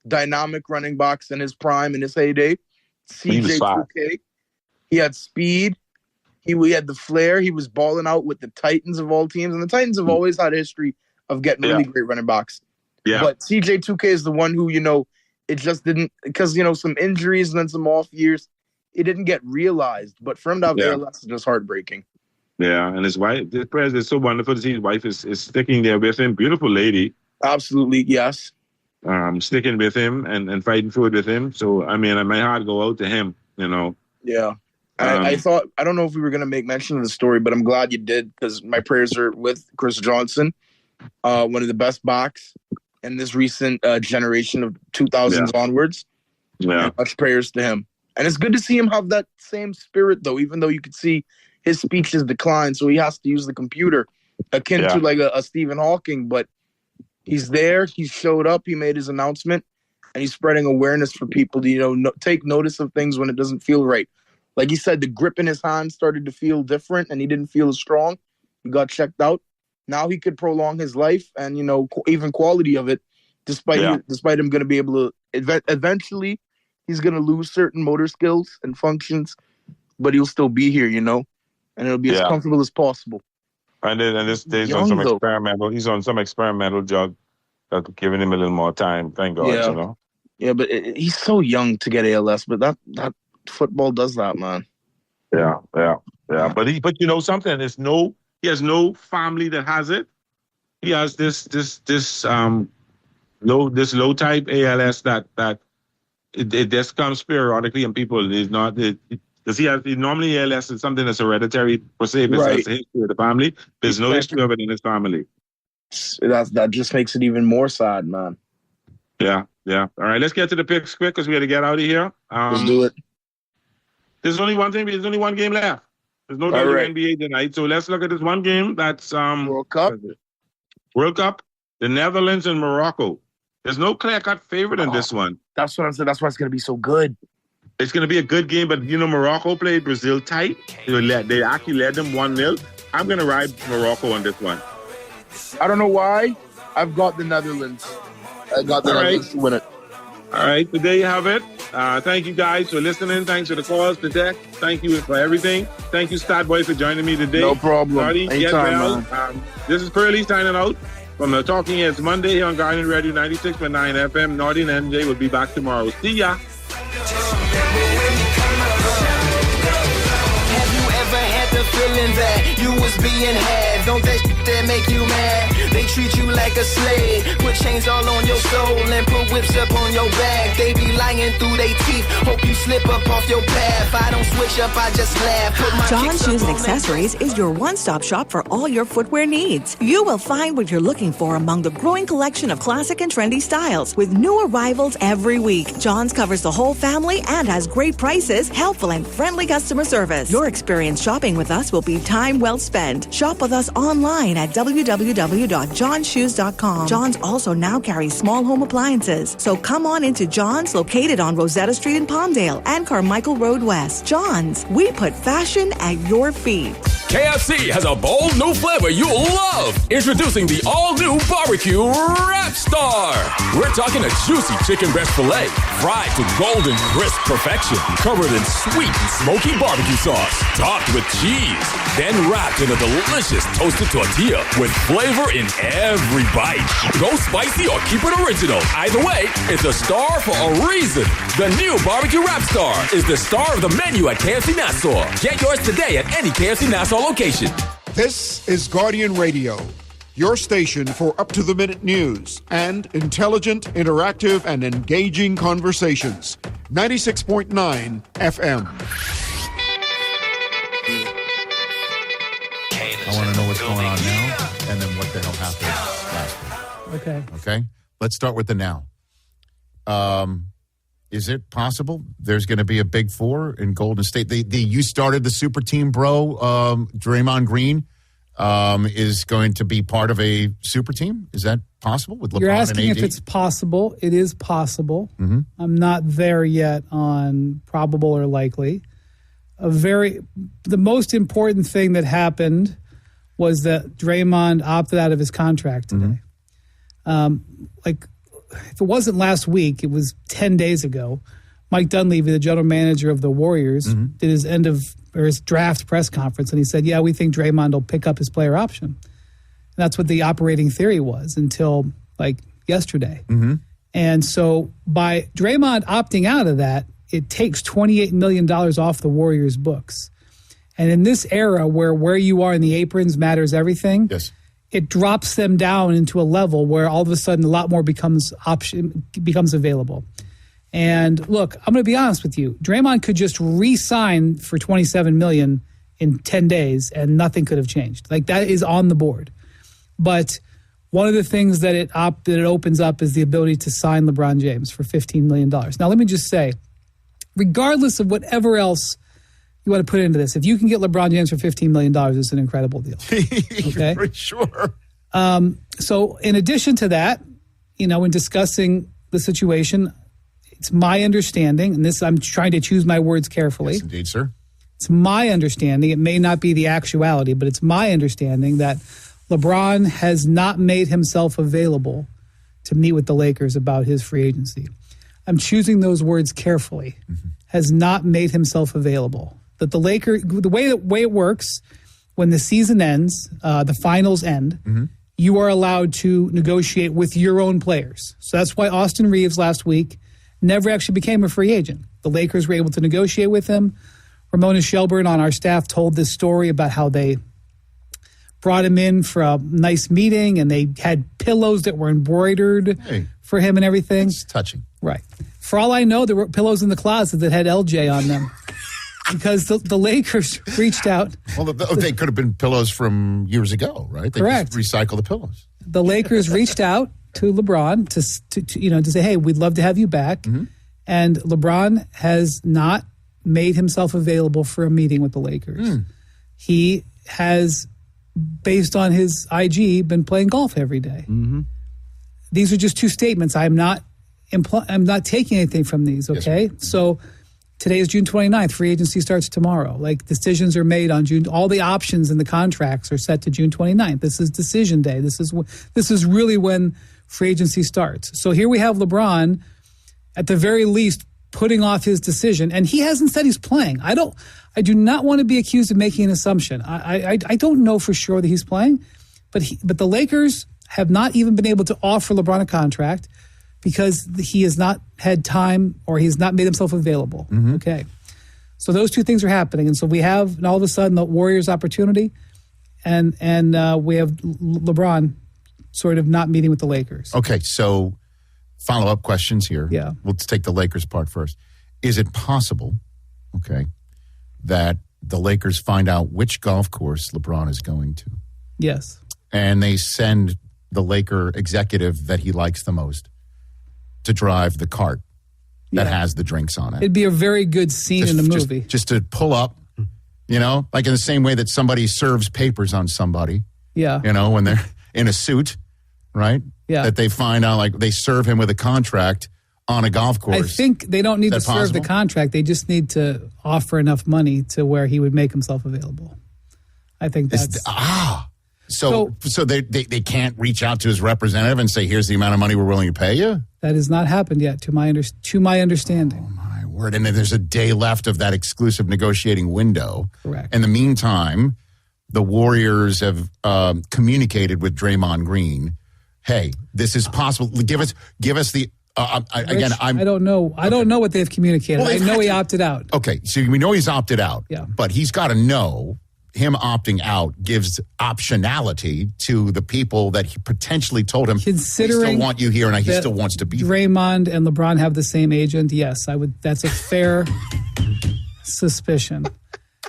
dynamic running backs in his prime, in his heyday. CJ2K. He had speed. He had the flair. He was balling out with the Titans of all teams, and the Titans have always had a history of getting really great running backs. Yeah. But CJ2K is the one who, it just didn't, because, some injuries and then some off years, it didn't get realized. But for him to have ALS is just heartbreaking. Yeah, and his wife, it's so wonderful to see his wife is sticking there with him. Beautiful lady. Absolutely, yes. Sticking with him and fighting for it with him. So, my heart go out to him, Yeah. I thought, I don't know if we were going to make mention of the story, but I'm glad you did, because my prayers are with Chris Johnson, one of the best backs in this recent generation of 2000s onwards. Yeah. Much prayers to him. And it's good to see him have that same spirit, though, even though you could see his speech has declined, so he has to use the computer, akin to like a Stephen Hawking. But he's there. He showed up. He made his announcement, and he's spreading awareness for people to, take notice of things when it doesn't feel right. Like he said, the grip in his hand started to feel different, and he didn't feel as strong. He got checked out. Now he could prolong his life and, even quality of it, despite him going to be able to eventually he's going to lose certain motor skills and functions, but he'll still be here, and it'll be as comfortable as possible. And this day's on some experimental. He's on some experimental drug that's giving him a little more time. Thank God, Yeah, but he's so young to get ALS, but that football does that, man. Yeah. But something. He has no family that has it. He has this low type ALS that it just comes periodically, and people is not. Does he normally ALS is something that's hereditary per se, but it's a history of the family. There's no history of it in his family. That just makes it even more sad, man. Yeah. All right, let's get to the picks quick because we got to get out of here. Let's do it. There's only one thing. There's only one game left. There's no NBA tonight, so let's look at this one game. That's World Cup. The Netherlands and Morocco. There's no clear-cut favorite in this one. That's what I said. That's why it's going to be so good. It's going to be a good game, but Morocco played Brazil tight. They actually led them 1-0. I'm going to ride Morocco on this one. I don't know why. I've got the Netherlands. I got the Netherlands to win it. All right, so there you have it. Thank you guys for listening. Thanks for the calls, the deck. Thank you for everything. Thank you, Stat Boy, for joining me today. No problem. Marty, get well. This is Pearly signing out from the Talking Heads Monday here on Guardian Radio 96.9 FM. Naughty and NJ will be back tomorrow. See ya. Have you ever had the feeling that you was being had? Don't that make you mad? They treat you like a slave, put chains all on your soul and put whips up on your back. They be lying through their teeth, hope you slip up off your path. I don't switch up, I just laugh. John Shoes and Accessories is your one-stop shop for all your footwear needs. You will find what you're looking for among the growing collection of classic and trendy styles with new arrivals every week. John's covers the whole family and has great prices, helpful and friendly customer service. Your experience shopping with us will be time well spent. Shop with us online at www.johnshoes.com. John's also now carries small home appliances. So come on into John's, located on Rosetta Street in Palmdale and Carmichael Road West. John's, we put fashion at your feet. KFC has a bold new flavor you'll love. Introducing the all-new Barbecue Rap Star. We're talking a juicy chicken breast filet, fried to golden crisp perfection, covered in sweet and smoky barbecue sauce, topped with cheese, then wrapped in a delicious toasted tortilla with flavor in every bite. Go spicy or keep it original. Either way, it's a star for a reason. The new Barbecue Rap Star is the star of the menu at KFC Nassau. Get yours today at any KFC Nassau location. This is Guardian Radio, your station for up-to-the-minute news and intelligent, interactive, and engaging conversations. 96.9 FM. I want to know what's going on now and then what the hell happened last week. Okay. Let's start with the now. Is it possible there's going to be a Big Four in Golden State? You started the super team, bro. Draymond Green is going to be part of a super team. Is that possible with LeBron You're asking and AD? if it's possible. It is possible. Mm-hmm. I'm not there yet on probable or likely. The most important thing that happened was that Draymond opted out of his contract today. If it wasn't last week, it was 10 days ago. Mike Dunleavy, the general manager of the Warriors, did his draft press conference, and he said, "Yeah, we think Draymond will pick up his player option." And that's what the operating theory was until yesterday. And so by Draymond opting out of that, it takes $28 million off the Warriors' books. And in this era where you are in the aprons matters everything, it drops them down into a level where all of a sudden a lot more becomes available. And look, I'm going to be honest with you. Draymond could just re-sign for $27 million in 10 days and nothing could have changed. That is on the board. But one of the things that it opens up is the ability to sign LeBron James for $15 million. Now, let me just say, regardless of whatever else you want to put into this, if you can get LeBron James for $15 million, it's an incredible deal. Okay? For sure. So in addition to that, in discussing the situation, it's my understanding, and this I'm trying to choose my words carefully. Yes, indeed, sir. It's my understanding. It may not be the actuality, but it's my understanding that LeBron has not made himself available to meet with the Lakers about his free agency. I'm choosing those words carefully. Has not made himself available. That the way it works, when the season ends, the finals end, you are allowed to negotiate with your own players. So that's why Austin Reeves last week never actually became a free agent. The Lakers were able to negotiate with him. Ramona Shelburne on our staff told this story about how they brought him in for a nice meeting and they had pillows that were embroidered for him and everything. It's touching. Right. For all I know, there were pillows in the closet that had LJ on them. Because the Lakers reached out. Well, they could have been pillows from years ago, right? They Correct. Just recycle the pillows. The Lakers reached out to LeBron to say, "Hey, we'd love to have you back." And LeBron has not made himself available for a meeting with the Lakers. He has, based on his IG, been playing golf every day. These are just two statements. I'm not taking anything from these. Okay, so. Today is June 29th. Free agency starts tomorrow. Decisions are made on June. All the options in the contracts are set to June 29th. This is decision day. This is really when free agency starts. So here we have LeBron, at the very least, putting off his decision, and he hasn't said he's playing. I do not want to be accused of making an assumption. I don't know for sure that he's playing, but the Lakers have not even been able to offer LeBron a contract, because he has not had time or he's not made himself available. Okay. So those two things are happening. And so we have all of a sudden the Warriors opportunity and we have LeBron sort of not meeting with the Lakers. Okay, so follow-up questions here. Yeah. Let's take the Lakers part first. Is it possible, that the Lakers find out which golf course LeBron is going to? Yes. And they send the Laker executive that he likes the most to drive the cart that has the drinks on it. It'd be a very good scene in the movie. Just to pull up, like in the same way that somebody serves papers on somebody. Yeah. When they're in a suit, right? Yeah. That they find out, they serve him with a contract on a golf course. I think they don't need to serve possible? the contract. They just need to offer enough money to where he would make himself available. I think that's... So they can't reach out to his representative and say, here's the amount of money we're willing to pay you? That has not happened yet, to my understanding. Oh, my word. And then there's a day left of that exclusive negotiating window. Correct. In the meantime, the Warriors have communicated with Draymond Green, hey, this is possible. Give us the... I don't know. I don't know what they've communicated. Well, I know he opted out. Okay, so we know he's opted out. Yeah. But he's got to know him opting out gives optionality to the people that he potentially told him, considering we still want you here and he still wants to be there. Draymond and LeBron have the same agent. Yes, I would. That's a fair suspicion.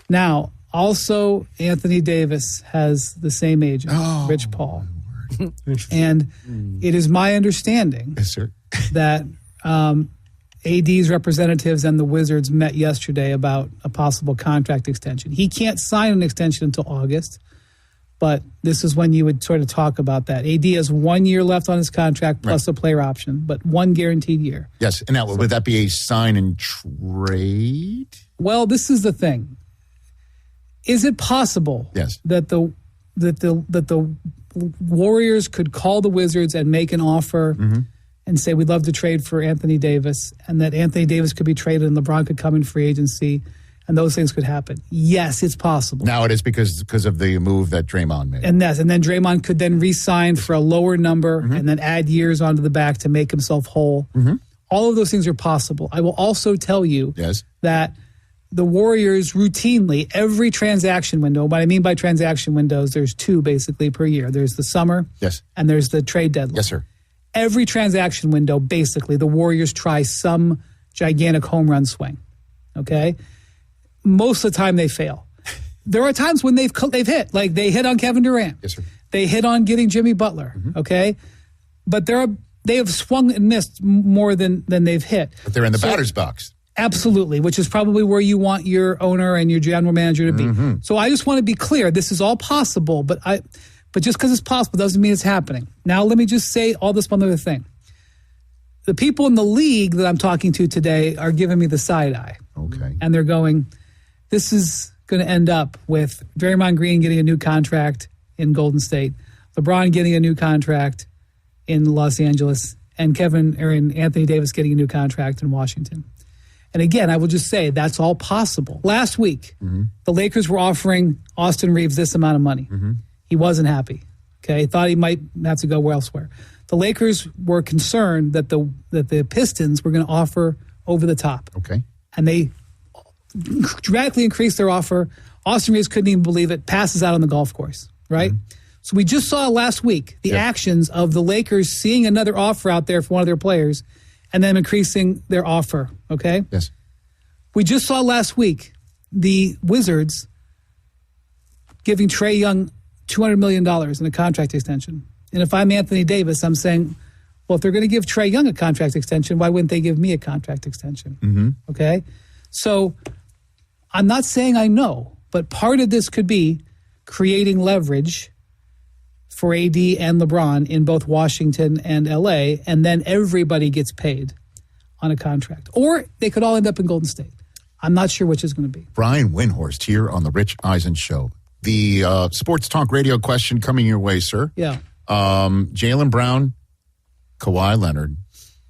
Now, also, Anthony Davis has the same agent, Rich Paul. And it is my understanding yes, sir. that AD's representatives and the Wizards met yesterday about a possible contract extension. He can't sign an extension until August, but this is when you would sort of talk about that. AD has 1 year left on his contract plus a player option, but one guaranteed year. Yes, and now would that be a sign and trade? Well, this is the thing. Is it possible that the Warriors could call the Wizards and make an offer and say, we'd love to trade for Anthony Davis, and that Anthony Davis could be traded and LeBron could come in free agency, and those things could happen? Yes, it's possible. Now it is because of the move that Draymond made. And then Draymond could then re-sign for a lower number and then add years onto the back to make himself whole. All of those things are possible. I will also tell you that the Warriors routinely, every transaction window, what I mean by transaction windows, there's two basically per year. There's the summer and there's the trade deadline. Yes, sir. Every transaction window, basically, the Warriors try some gigantic home run swing, okay? Most of the time they fail. There are times when they've hit, like they hit on Kevin Durant. Yes, sir. They hit on getting Jimmy Butler, okay? But they have swung and missed more than they've hit. But they're in the batter's box. Absolutely, which is probably where you want your owner and your general manager to be. So I just want to be clear. This is all possible, but just because it's possible doesn't mean it's happening. Now, let me just say all this one other thing. The people in the league that I'm talking to today are giving me the side eye. Okay. And they're going, this is going to end up with Draymond Green getting a new contract in Golden State, LeBron getting a new contract in Los Angeles, and Anthony Davis getting a new contract in Washington. And again, I will just say that's all possible. Last week, the Lakers were offering Austin Reeves this amount of money. He wasn't happy. Okay, thought he might have to go elsewhere. The Lakers were concerned that the Pistons were going to offer over the top. Okay, and they dramatically increased their offer. Austin Reeves couldn't even believe it. Passes out on the golf course. Right. So we just saw last week the actions of the Lakers seeing another offer out there for one of their players, and then increasing their offer. Okay. Yes. We just saw last week the Wizards giving Trae Young $200 million in a contract extension. And if I'm Anthony Davis, I'm saying, well, if they're going to give Trae Young a contract extension, why wouldn't they give me a contract extension? Okay? So I'm not saying I know, but part of this could be creating leverage for AD and LeBron in both Washington and LA, and then everybody gets paid on a contract. Or they could all end up in Golden State. I'm not sure which is going to be. Brian Windhorst here on The Rich Eisen Show. The sports talk radio question coming your way, sir. Yeah. Jaylen Brown, Kawhi Leonard,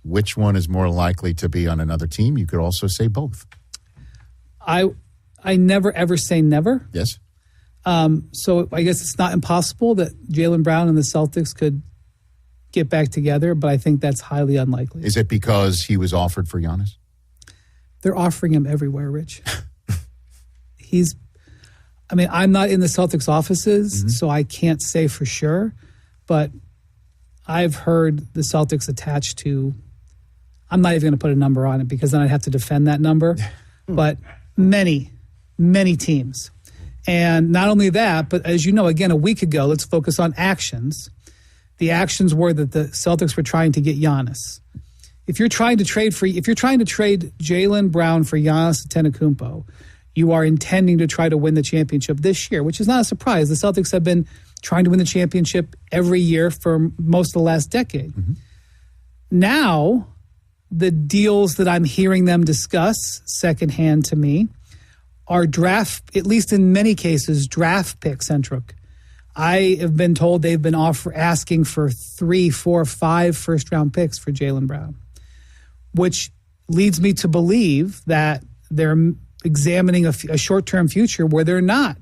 which one is more likely to be on another team? You could also say both. I never, ever say never. Yes. So I guess it's not impossible that Jaylen Brown and the Celtics could get back together, but I think that's highly unlikely. Is it because he was offered for Giannis? They're offering him everywhere, Rich. I'm not in the Celtics offices, so I can't say for sure, but I've heard the Celtics attached to, I'm not even going to put a number on it because then I'd have to defend that number, but many, many teams. And not only that, but as you know, again, a week ago, let's focus on actions. The actions were that the Celtics were trying to get Giannis. If you're trying to trade Jaylen Brown for Giannis Antetokounmpo, you are intending to try to win the championship this year, which is not a surprise. The Celtics have been trying to win the championship every year for most of the last decade. Now, the deals that I'm hearing them discuss secondhand to me are draft, at least in many cases, draft pick centric. I have been told they've been asking for 3, 4, 5 first-round picks for Jaylen Brown, which leads me to believe that they're examining a short-term future where they're not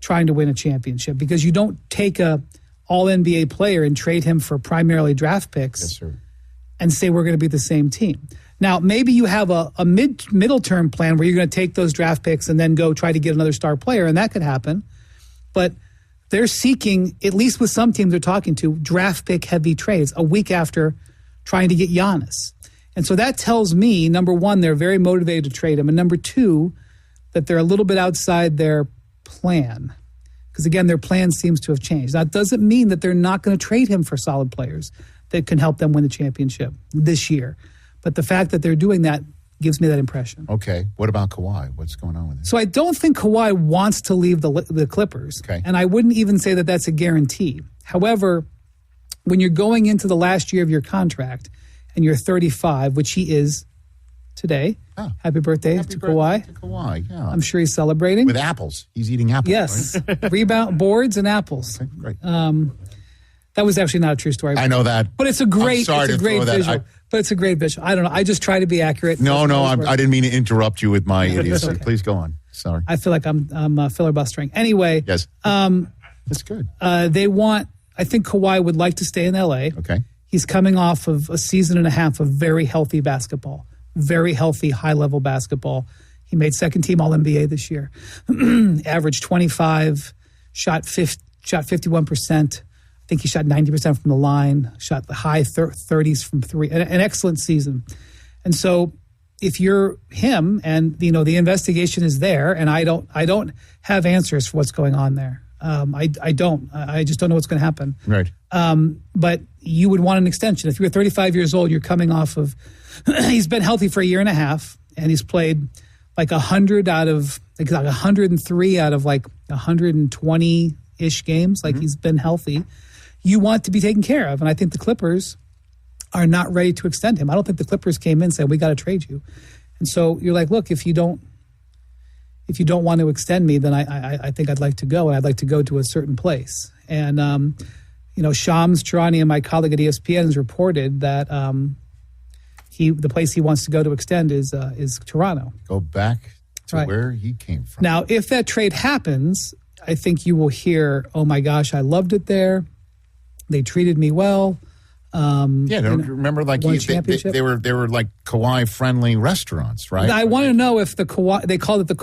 trying to win a championship, because you don't take a all-NBA player and trade him for primarily draft picks and say we're going to be the same team. Now, maybe you have a middle-term plan where you're going to take those draft picks and then go try to get another star player, and that could happen. But they're seeking, at least with some teams they're talking to, draft pick heavy trades a week after trying to get Giannis. And so that tells me, number one, they're very motivated to trade him, and number two, that they're a little bit outside their plan. Because again, their plan seems to have changed. That doesn't mean that they're not going to trade him for solid players that can help them win the championship this year. But the fact that they're doing that gives me that impression. Okay. What about Kawhi? What's going on with it? So I don't think Kawhi wants to leave the Clippers. Okay. And I wouldn't even say that that's a guarantee. However, when you're going into the last year of your contract and you're 35, which he is today, happy birthday to Kawhi. To Kawhi, yeah. I'm sure he's celebrating. With apples. He's eating apples, Yes. right? Rebound boards and apples. Okay, great. That was actually not a true story. I know that. But it's a great, I'm sorry it's a to great throw that. visual. But it's a great visual. I don't know. I just try to be accurate. No, I didn't mean to interrupt you with my idiocy. Okay. Please go on. Sorry. I feel like I'm filibustering. Anyway. Yes. That's good. I think Kawhi would like to stay in LA. Okay. He's coming off of a season and a half of very healthy basketball, very healthy, high-level basketball. He made second-team All-NBA this year. Averaged 25, shot 51%. I think he shot 90% from the line, shot the high 30s from three. An excellent season. And so if you're him and, the investigation is there, and I don't have answers for what's going on there. I just don't know what's going to happen. Right. But you would want an extension. If you're 35 years old, you're coming off of, he's been healthy for a year and a half, and he's played like 103 out of like 120-ish games. Like he's been healthy. You want to be taken care of. And I think the Clippers are not ready to extend him. I don't think the Clippers came in and said, we got to trade you. And so you're like, look, if you don't want to extend me, then I think I'd like to go, and I'd like to go to a certain place. And, Shams Charania, my colleague at ESPN, has reported that the place he wants to go to extend is Toronto. Go back to Right. where he came from. Now, if that trade happens, I think you will hear, oh my gosh, I loved it there. They treated me well. Remember, like won a they championship. were like Kawhi friendly restaurants, right? I want to know if they called it the